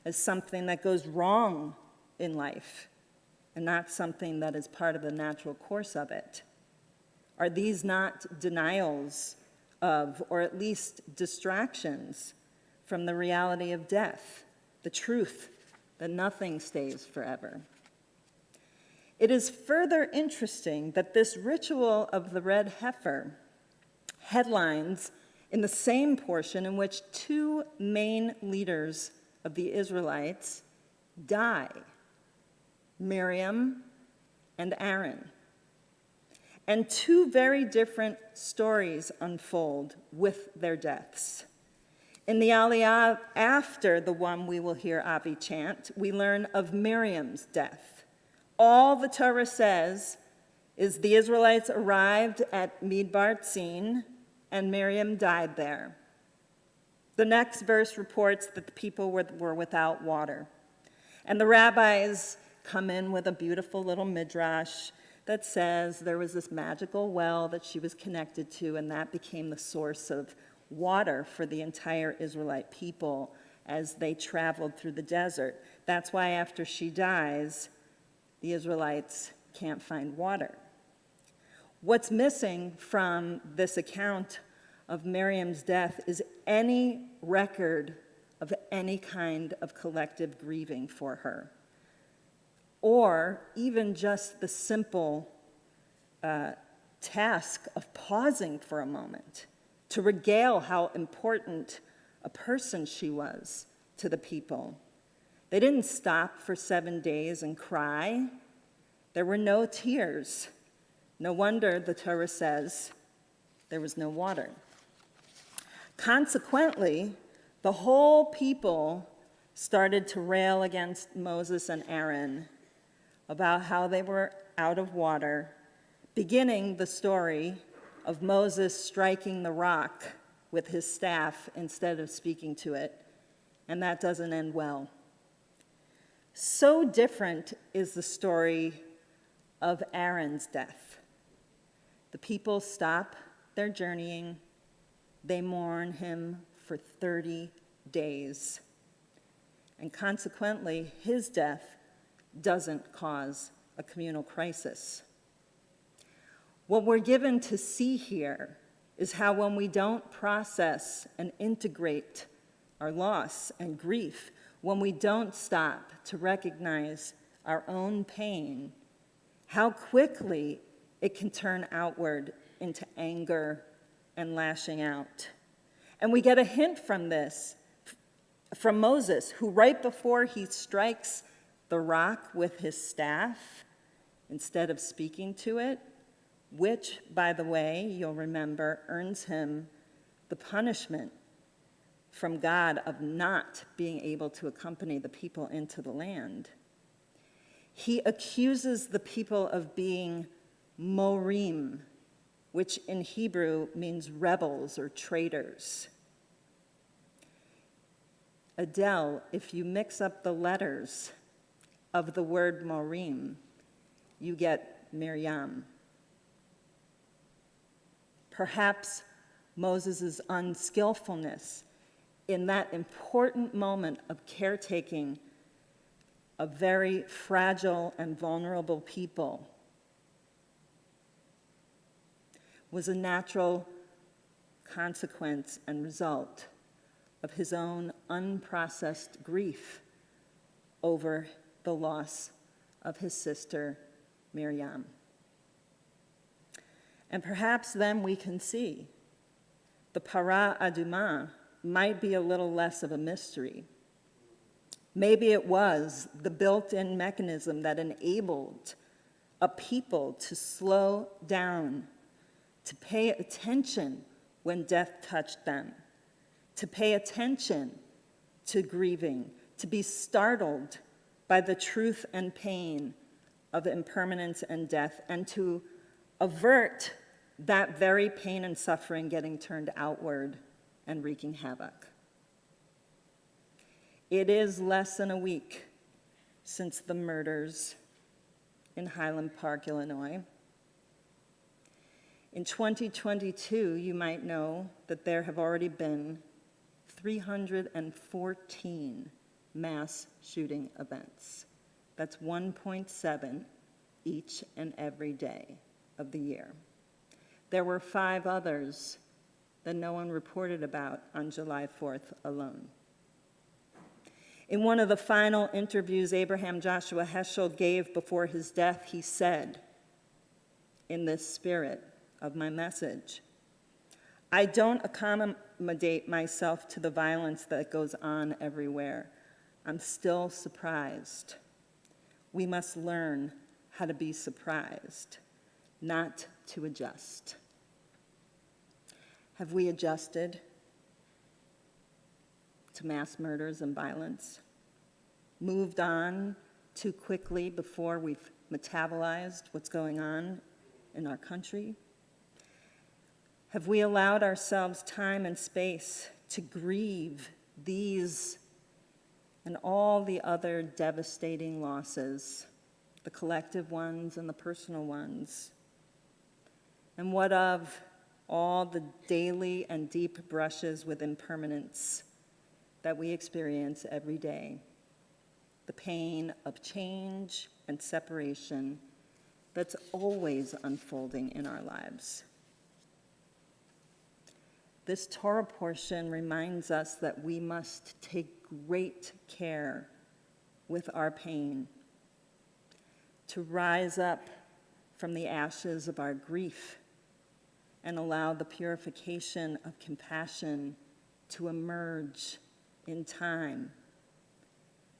as something that goes wrong in life and not something that is part of the natural course of it. Are these not denials of, or at least distractions from the reality of death, the truth that nothing stays forever? It is further interesting that this ritual of the red heifer headlines in the same portion in which 2 main leaders of the Israelites die, Miriam and Aaron. And 2 very different stories unfold with their deaths. In the Aliyah, after the one we will hear Avi chant, we learn of Miriam's death. All the Torah says is the Israelites arrived at Midbar Tzin, and Miriam died there. The next verse reports that the people were without water. And the rabbis come in with a beautiful little midrash that says there was this magical well that she was connected to, and that became the source of water for the entire Israelite people as they traveled through the desert. That's why after she dies, the Israelites can't find water. What's missing from this account of Miriam's death is any record of any kind of collective grieving for her, or even just the simple task of pausing for a moment to regale how important a person she was to the people. They didn't stop for 7 days and cry. There were no tears. No wonder the Torah says there was no water. Consequently, the whole people started to rail against Moses and Aaron about how they were out of water, beginning the story of Moses striking the rock with his staff instead of speaking to it, and that doesn't end well. So different is the story of Aaron's death. The people stop their journeying. They mourn him for 30 days. And consequently, his death doesn't cause a communal crisis. What we're given to see here is how when we don't process and integrate our loss and grief, when we don't stop to recognize our own pain, how quickly it can turn outward into anger and lashing out. And we get a hint from this from Moses, who right before he strikes the rock with his staff, instead of speaking to it, which, by the way, you'll remember, earns him the punishment from God of not being able to accompany the people into the land. He accuses the people of being morim, which in Hebrew means rebels or traitors. Adele, if you mix up the letters of the word morim, you get Miriam. Perhaps Moses' unskillfulness in that important moment of caretaking a very fragile and vulnerable people was a natural consequence and result of his own unprocessed grief over the loss of his sister Miriam. And perhaps then we can see the Para Adama might be a little less of a mystery. Maybe it was the built-in mechanism that enabled a people to slow down, to pay attention when death touched them, to pay attention to grieving, to be startled by the truth and pain of impermanence and death, and to avert that very pain and suffering getting turned outward and wreaking havoc. It is less than a week since the murders in Highland Park, Illinois. In 2022, you might know that there have already been 314 mass shooting events. That's 1.7 each and every day of the year. There were 5 others that no one reported about on July 4th alone. In one of the final interviews Abraham Joshua Heschel gave before his death, he said, in this spirit of my message, I don't accommodate myself to the violence that goes on everywhere. I'm still surprised. We must learn how to be surprised, not to adjust. Have we adjusted to mass murders and violence? Moved on too quickly before we've metabolized what's going on in our country? Have we allowed ourselves time and space to grieve these and all the other devastating losses, the collective ones and the personal ones? And what of all the daily and deep brushes with impermanence that we experience every day? The pain of change and separation that's always unfolding in our lives. This Torah portion reminds us that we must take great care with our pain, to rise up from the ashes of our grief and allow the purification of compassion to emerge in time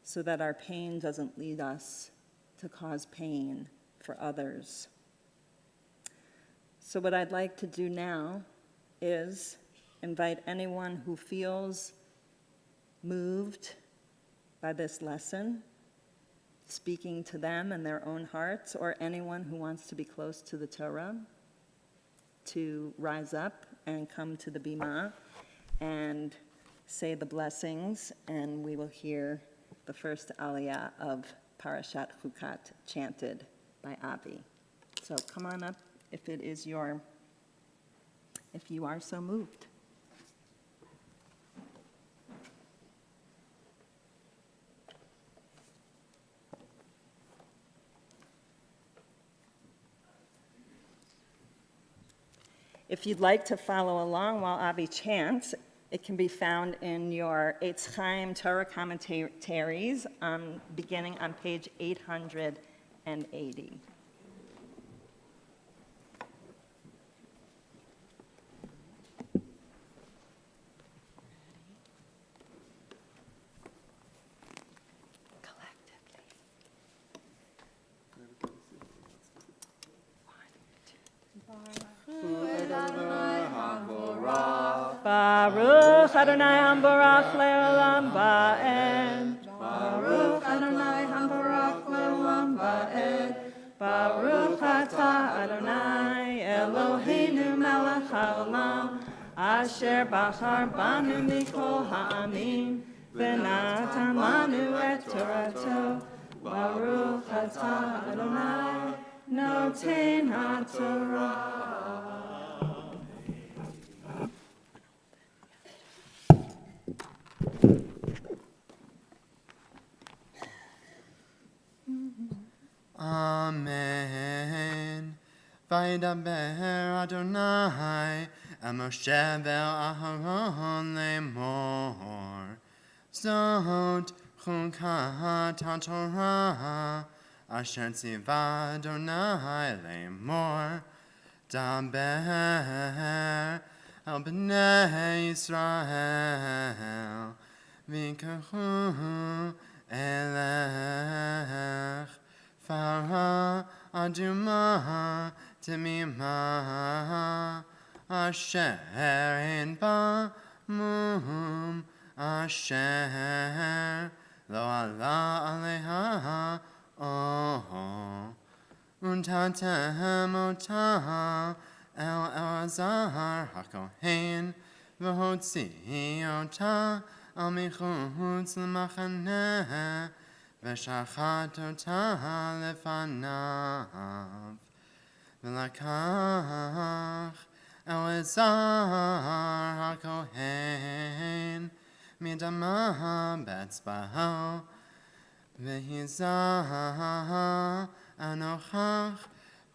so that our pain doesn't lead us to cause pain for others. So what I'd like to do now is invite anyone who feels moved by this lesson, speaking to them in their own hearts, or anyone who wants to be close to the Torah, to rise up and come to the Bima and say the blessings, and we will hear the first Aliyah of Parashat Chukat chanted by Avi. So come on up if you are so moved. If you'd like to follow along while Avi chants, it can be found in your Eitz Chaim Torah commentaries, beginning on page 880. Baruch Adonai Hambarach Le'olam Ba'ed. Baruch Adonai Hambarach Le'olam Ba'ed. Baruch Atah Adonai Eloheinu Melech HaOlam Asher Bachar Banu Mikol Ha'amim V'natan Lanu Et Torato. Baruch Atah Adonai Noten HaTorah. Amen. Vaydaber Adonai el Moshe ve'Aharon lemor. Zot chukat haTorah asher tziva Adonai lemor. Daber el bnei Yisrael v'ikachu elech. Farah Aduma Temimah Asher in Bamum Asher Lo Allah Aleha Oh Untatem Otah El Elazar HaKohen V'hotzi Otah Al Michutz L'Machaneh V'shachat otah lefanav V'lakach Elazar HaKohen Midama betzbaho V'hizah anochach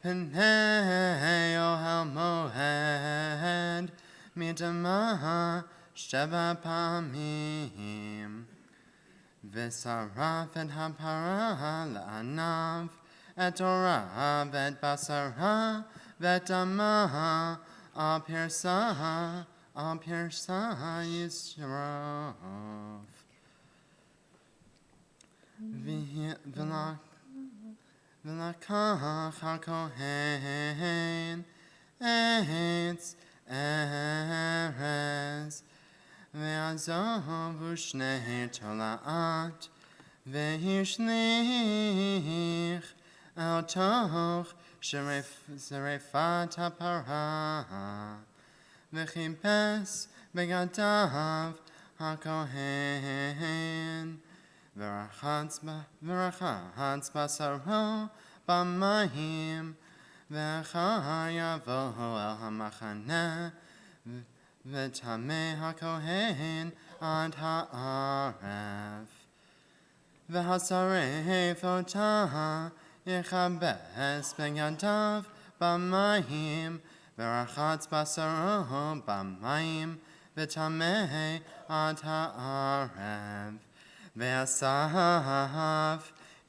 Pnei ohel moed Midama sheva pamim V'saraf et hapara la'anav et Torah v'et basara v'et Adama al pirsa yisrof v'lakach hakohen etz erez Ve'azov u'shnei tola'at ve'hishlich al toch sherefat ha'parah ve'chipes begadav hakohen v'rachatz basaro b'mayim ve'achar yavo el hamachaneh V'tameh hakohen ad ha'aref V'hasaref otah yechabes begadav b'mayim V'rachatz basaro b'mayim V'tameh ad ha'aref V'asav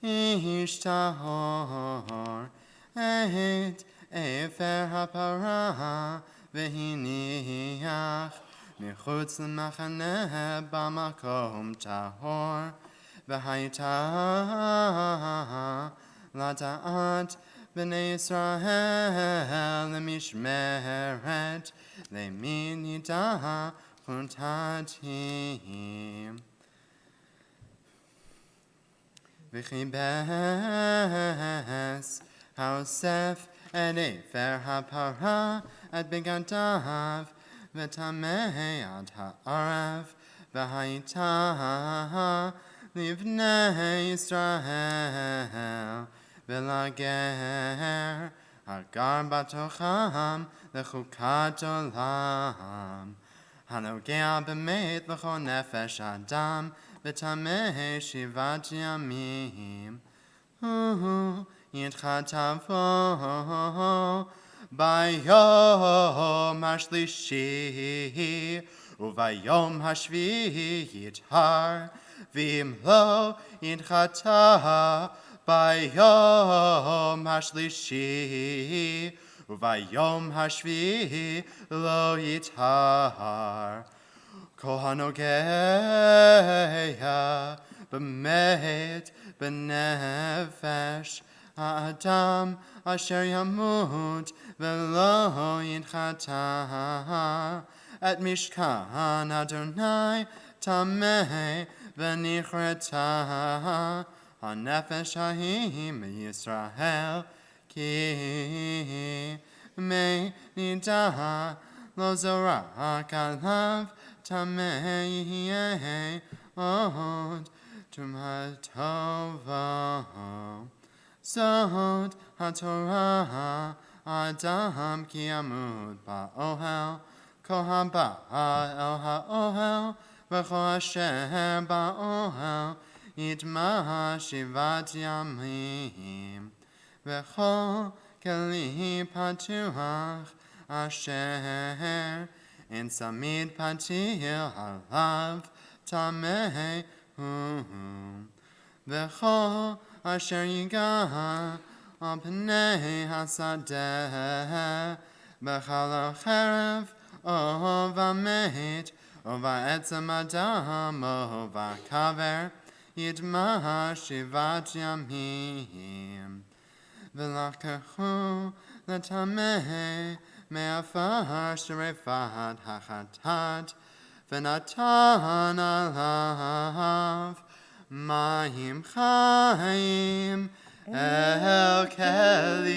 ish tahor et efer ha'parah V'hiniach michutz l'machaneh b'makom tahor v'hayta lata'at b'nei Yisrael l'mishmeret le'minida chuntatim V'chibes Haosef et Efer HaPara et Begantav v'tamei ad ha'arav v'hayita livnei Yisrael v'lager hagar batocham lechukat olam hanogea b'met l'chol nefesh adam v'tamei shivat yamim yitchatavo Bayom hashlishi uvayom hashvi yithar v'imlo yitchata bayom hashlishi uvayom hashvi lo yithar kohanogeya b'met b'nefesh Adam asher yamut v'lo yinchata at mishkan Adonai tameh v'nichreta hanefesh hahim Yisrael ki me nidah lo zorak alav tameh yeh od tumhatova Sod HaTorah Adam ki amud ba'ohel Koha ba'al ha'ohel V'cho Hashem ba'ohel Yitma shivat yamim V'cho keli patuach Asher in samid patil halav Tameh V'cho Asher yiga al pnei hasadeh b'chal cherev o v'amet o v'etzem adam o v'kaver yidma shivat yamim v'lakechu l'tameh me'afar shrefat hachatat v'natan alav Mahim Chaim El Keli.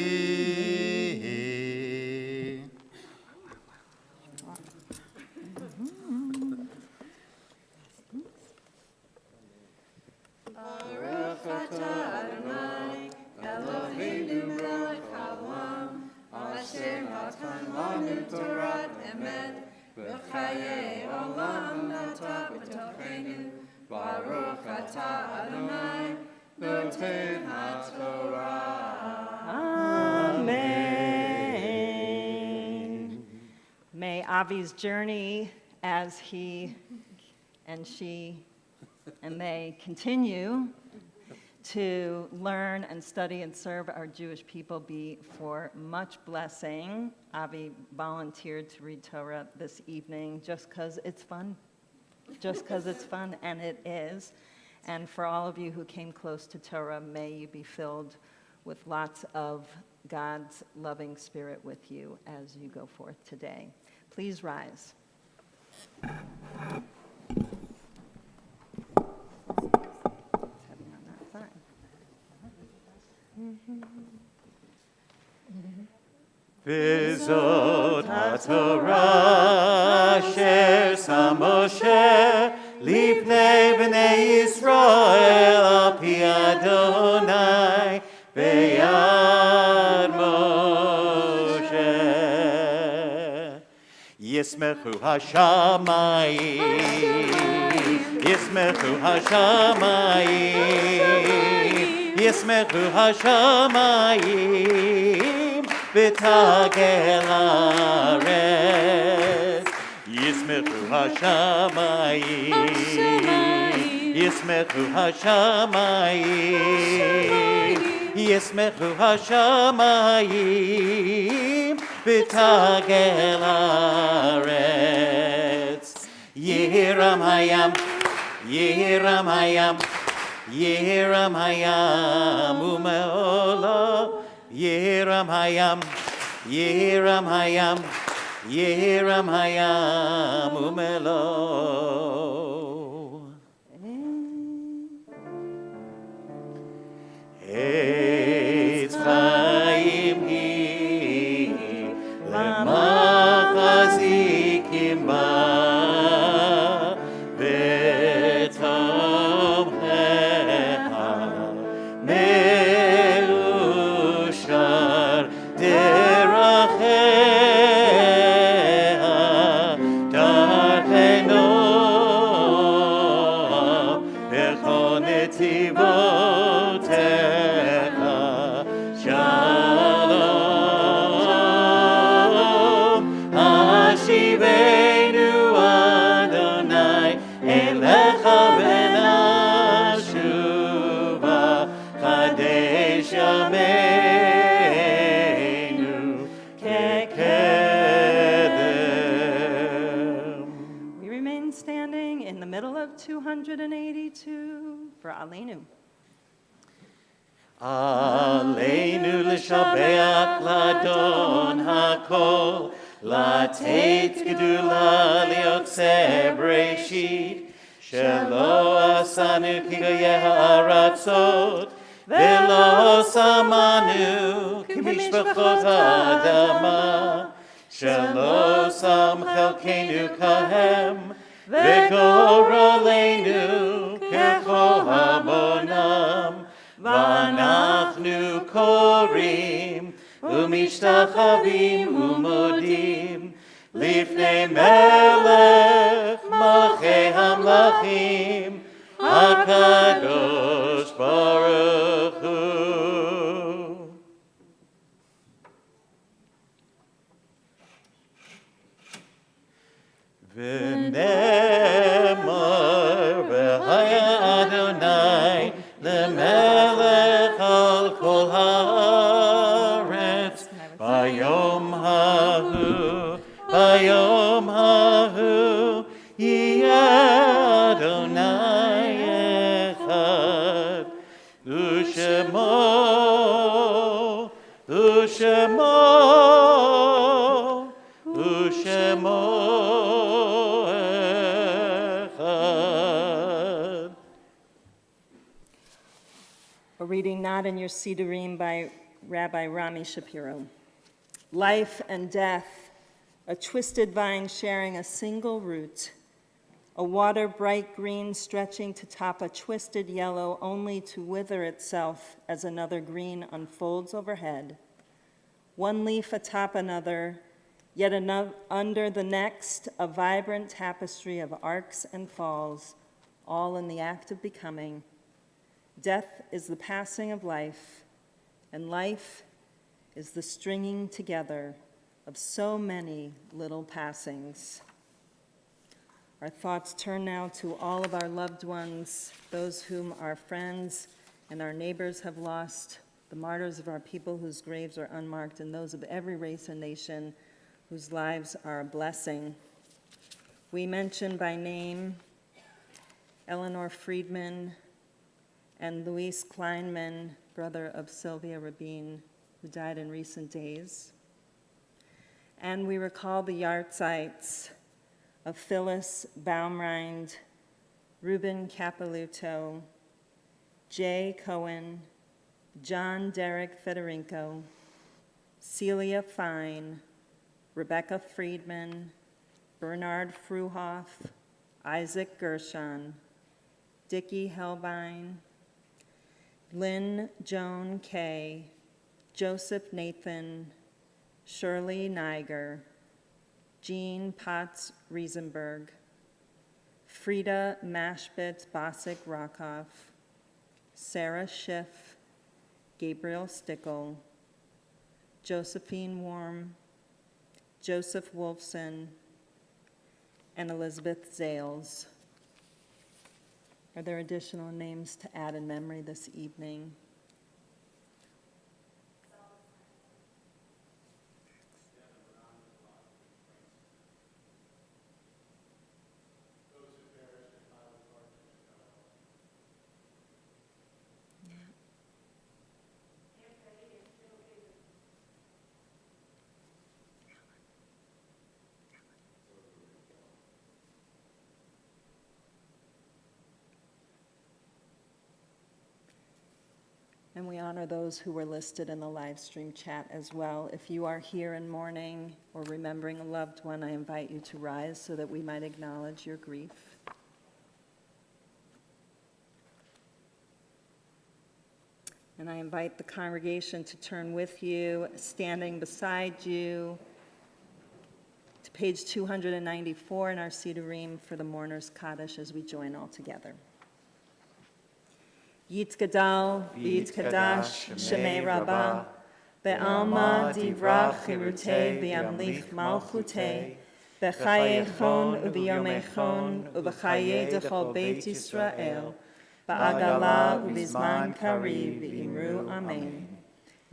Baruch atah Adonai Eloheinu melech haolam asher natan lanu Torah emet v'chayei olam nata b'tochenu Baruch atah Adonai, noten haTorah. Amen. May Avi's journey as he and she and they continue to learn and study and serve our Jewish people be for much blessing. Avi volunteered to read Torah this evening just because it's fun. Just because it's fun, and it is. And for all of you who came close to Torah, may you be filled with lots of God's loving spirit with you as you go forth today. Please rise. It's heavy on that side. V'zot HaTorah asher sam Moshe lifnei b'nei Yisrael al pi Adonai b'yad Moshe. Yismechu hashamayim, Yismechu hashamayim, Yismechu hashamayim. V'tagel haaretz Yismechu hashamayim Yismechu hashamayim Yismechu hashamayim V'tagel haaretz Yehiram hayam Yehiram hayam Yehiram hayam Umeolah Yehiram hayam, Yehiram hayam, Yehiram hayam umelo. 282 for Aleinu. Aleinu l'shabeach l'Adon hakol, לתת גדולה ליוצר בראשית, שלא עשנו כגויי הארצות, ולא שמנו כמשפחות האדמה, שלא שם חלקנו כהם, וגורלנו ככל המונם, ואנחנו קוראים ומשתחווים ומודים לפני מלך מלכי המלכים הקדוש ברוך הוא. ונאמר והיה אדוני למלך על כל הארץ ביום ההוא יהיה אדוני אחד ושמו אחד. A reading not in your Siddurim by Rabbi Rami Shapiro. Life and death, a twisted vine sharing a single root, a water bright green stretching to top a twisted yellow only to wither itself as another green unfolds overhead, one leaf atop another, yet another under the next, a vibrant tapestry of arcs and falls, all in the act of becoming. Death is the passing of life, and life is the stringing together of so many little passings. Our thoughts turn now to all of our loved ones, those whom our friends and our neighbors have lost, the martyrs of our people whose graves are unmarked, and those of every race and nation whose lives are a blessing. We mention by name Eleanor Friedman and Luis Kleinman, brother of Sylvia Rabin, who died in recent days. And we recall the yahrzeits of Phyllis Baumrind, Ruben Capiluto, Jay Cohen, John Derek Federico, Celia Fine, Rebecca Friedman, Bernard Fruhoff, Isaac Gershon, Dickie Helbine, Lynn Joan Kay, Joseph Nathan, Shirley Niger, Jean Potts Riesenberg, Frida Mashbitz Bosick Rockoff, Sarah Schiff, Gabriel Stickle, Josephine Worm, Joseph Wolfson, and Elizabeth Zales. Are there additional names to add in memory this evening? And we honor those who were listed in the live stream chat as well. If you are here in mourning or remembering a loved one, I invite you to rise so that we might acknowledge your grief. And I invite the congregation to turn with you, standing beside you, to page 294 in our Siddurim for the Mourner's Kaddish as we join all together. Yitzgadal, Yitzkadash, Shemei Rabbah, Be'alma divrach chirutei v'yamlich malchutei, B'chayei u'b'yomei chon u'b'chayei dechol Beit Yisrael, Ba'agala u'b'zman kariv v'imru amen.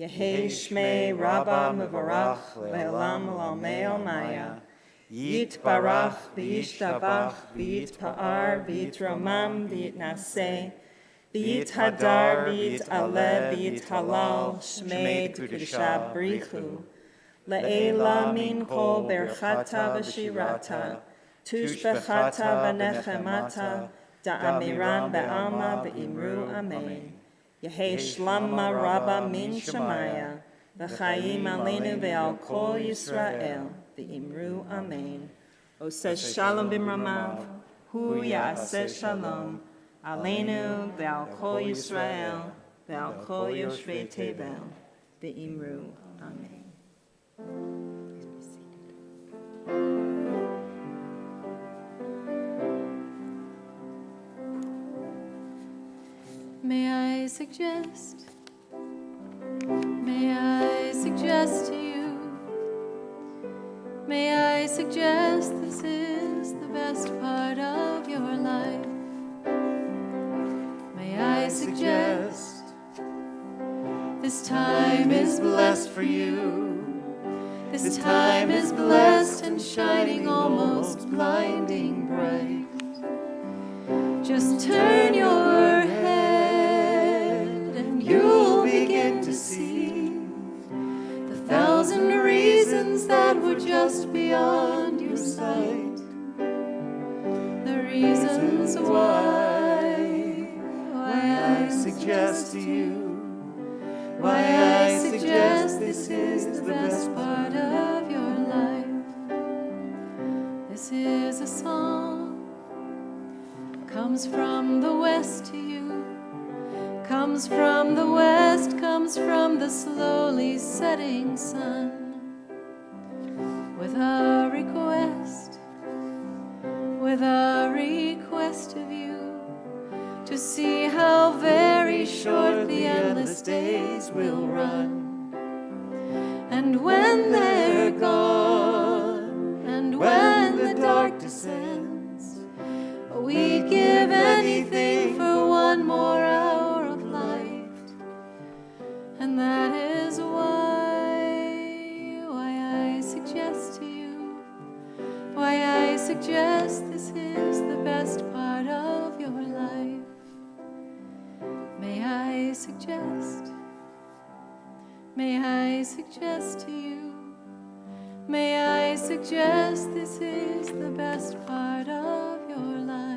Yehei Shmei Rabbah Mevarach le'olam l'almei almaya, Yitbarach, v'yishtabach, v'yitpa'ar, v'yitromam, v'yitnaseh, v'yithadar, v'yitaleh, v'yithalal, shmei kudusha brichu. Le'ela min kol berchata v'shirata, tushbechata v'nechemata, da'amiran be'alma v'imru amen. Yehi shlama rabba min shamaya, v'chayim aleinu ve'al kol Yisrael, v'imru amen. Oseh shalom b'mramav, hu ya'aseh shalom, aleinu ve'al kol Yisrael, ve'al kol yoshvei tevel, v'imru amen. Please be seated. May I suggest to you, may I suggest this is the best part of your life. May I suggest this time is blessed for you. This time is blessed and shining almost blinding bright. Just turn your head and you'll begin to see the thousand reasons that were just beyond your sight. The reasons why I suggest to you, why I suggest this is the best part of your life. This is a song, comes from the west to you, comes from the west, comes from the slowly setting sun, with a request of you, to see how very short the endless days will run. And when they're gone, and when the dark descends, we'd give anything for one more hour of light. And that is why I suggest to you, why I suggest this is the best part of your life. May I suggest to you, may I suggest this is the best part of your life.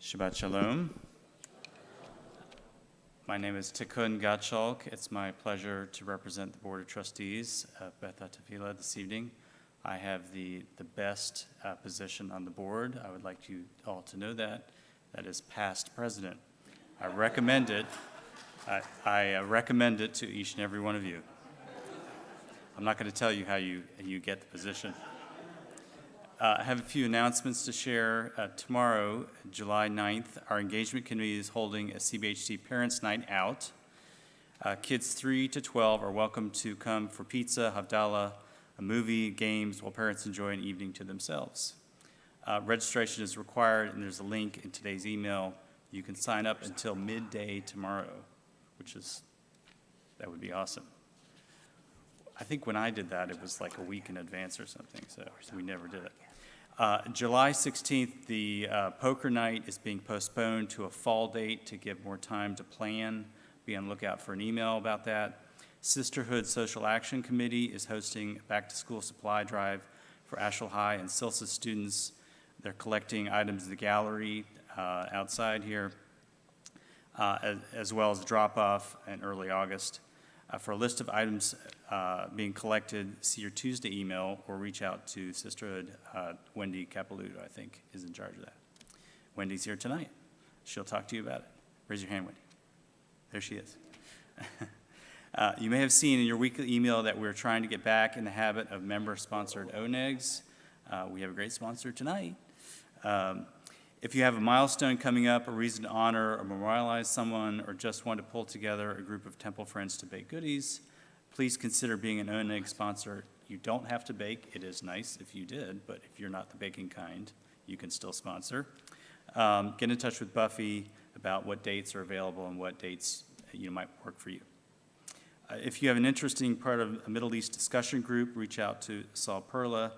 Shabbat Shalom. My name is Tikkun Gottschalk. It's my pleasure to represent the Board of Trustees of Beth Tefillah this evening. I have the best position on the board. I would like you all to know that. That is past president. I recommend it. I recommend it to each and every one of you. I'm not going to tell you how you get the position. I have a few announcements to share. Tomorrow, July 9th, our engagement committee is holding a CBHC Parents' Night Out. Kids 3 to 12 are welcome to come for pizza, havdalah, a movie, games, while parents enjoy an evening to themselves. Registration is required, and there's a link in today's email. You can sign up until midday tomorrow, that would be awesome. I think when I did that, it was like a week in advance or something, so we never did it. July 16th, the poker night is being postponed to a fall date to give more time to plan. Be on the lookout for an email about that. Sisterhood Social Action Committee is hosting a back-to-school supply drive for Asheville High and Silsa students. They're collecting items in the gallery outside here, as well as drop-off in early August. For a list of items being collected, see your Tuesday email or reach out to Sisterhood. Wendy Capilouto, I think, is in charge of that. Wendy's here tonight. She'll talk to you about it. Raise your hand, Wendy. There she is. You may have seen in your weekly email that we're trying to get back in the habit of member-sponsored ONEGs. We have a great sponsor tonight. If you have a milestone coming up, a reason to honor or memorialize someone, or just want to pull together a group of temple friends to bake goodies, please consider being an ONEG sponsor You don't have to bake. It is nice if you did, but if you're not the baking kind, you can still sponsor. Get in touch with Buffy about what dates are available and what dates might work for you. If you have an interesting part of a Middle East discussion group, reach out to Saul Perla.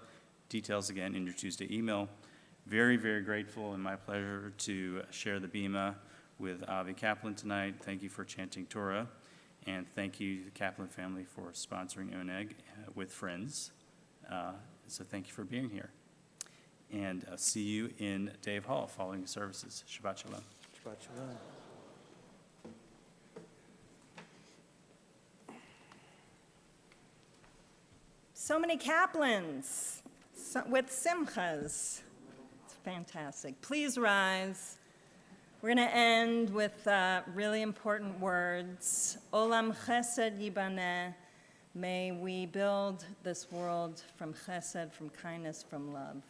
Details again in your Tuesday email. Very, very grateful and my pleasure to share the Bima with Avi Kaplan tonight. Thank you for chanting Torah. And thank you to the Kaplan family for sponsoring Oneg with friends. So thank you for being here. And see you in Dave Hall following the services. Shabbat Shalom. Shabbat Shalom. So many Kaplans with simchas. It's fantastic. Please rise. We're going to end with really important words. Olam chesed yibaneh. May we build this world from chesed, from kindness, from love.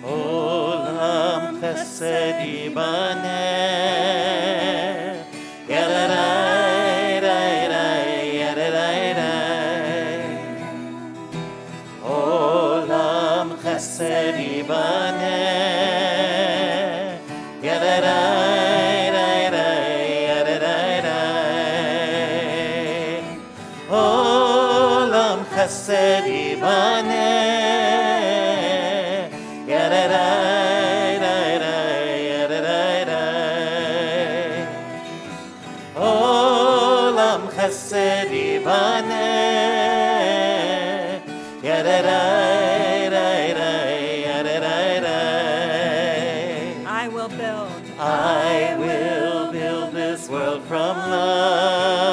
Olam chesed yibaneh, yadadai, dai, yadadai, dai. Olam chesed yibaneh, yadadai, dai, yadadai, dai. Olam chesed yibaneh, chesed yibaneh, yadadai, dai, dai, yadadai, dai. I will build this world from love,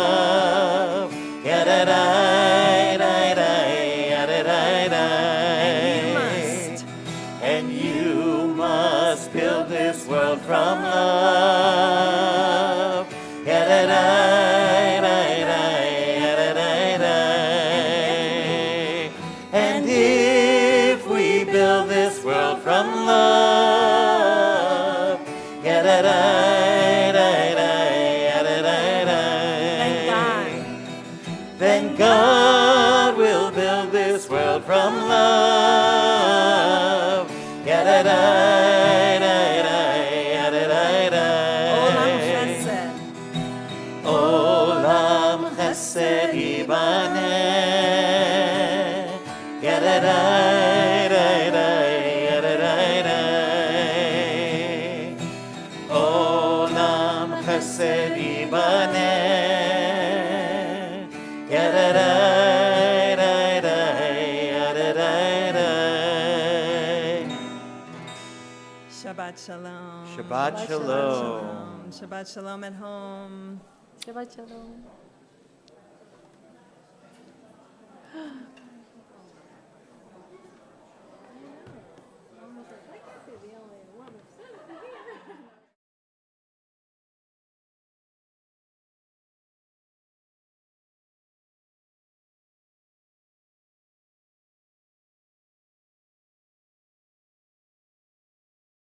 yadadai, dai, dai, yadadai, dai. And you must build this world from love, yadadai. From love, yadadai, dai, dai, yadadai, dai. Then God will build this world from love, yadadai, dai, dai, yadadai, dai. Olam chesed yibaneh, yadadai, dai, dai. Chesed yibaneh, yadadai, dai, dai, yadadai, dai. Shabbat shalom. Shabbat shalom. Shabbat shalom at home. Shabbat shalom.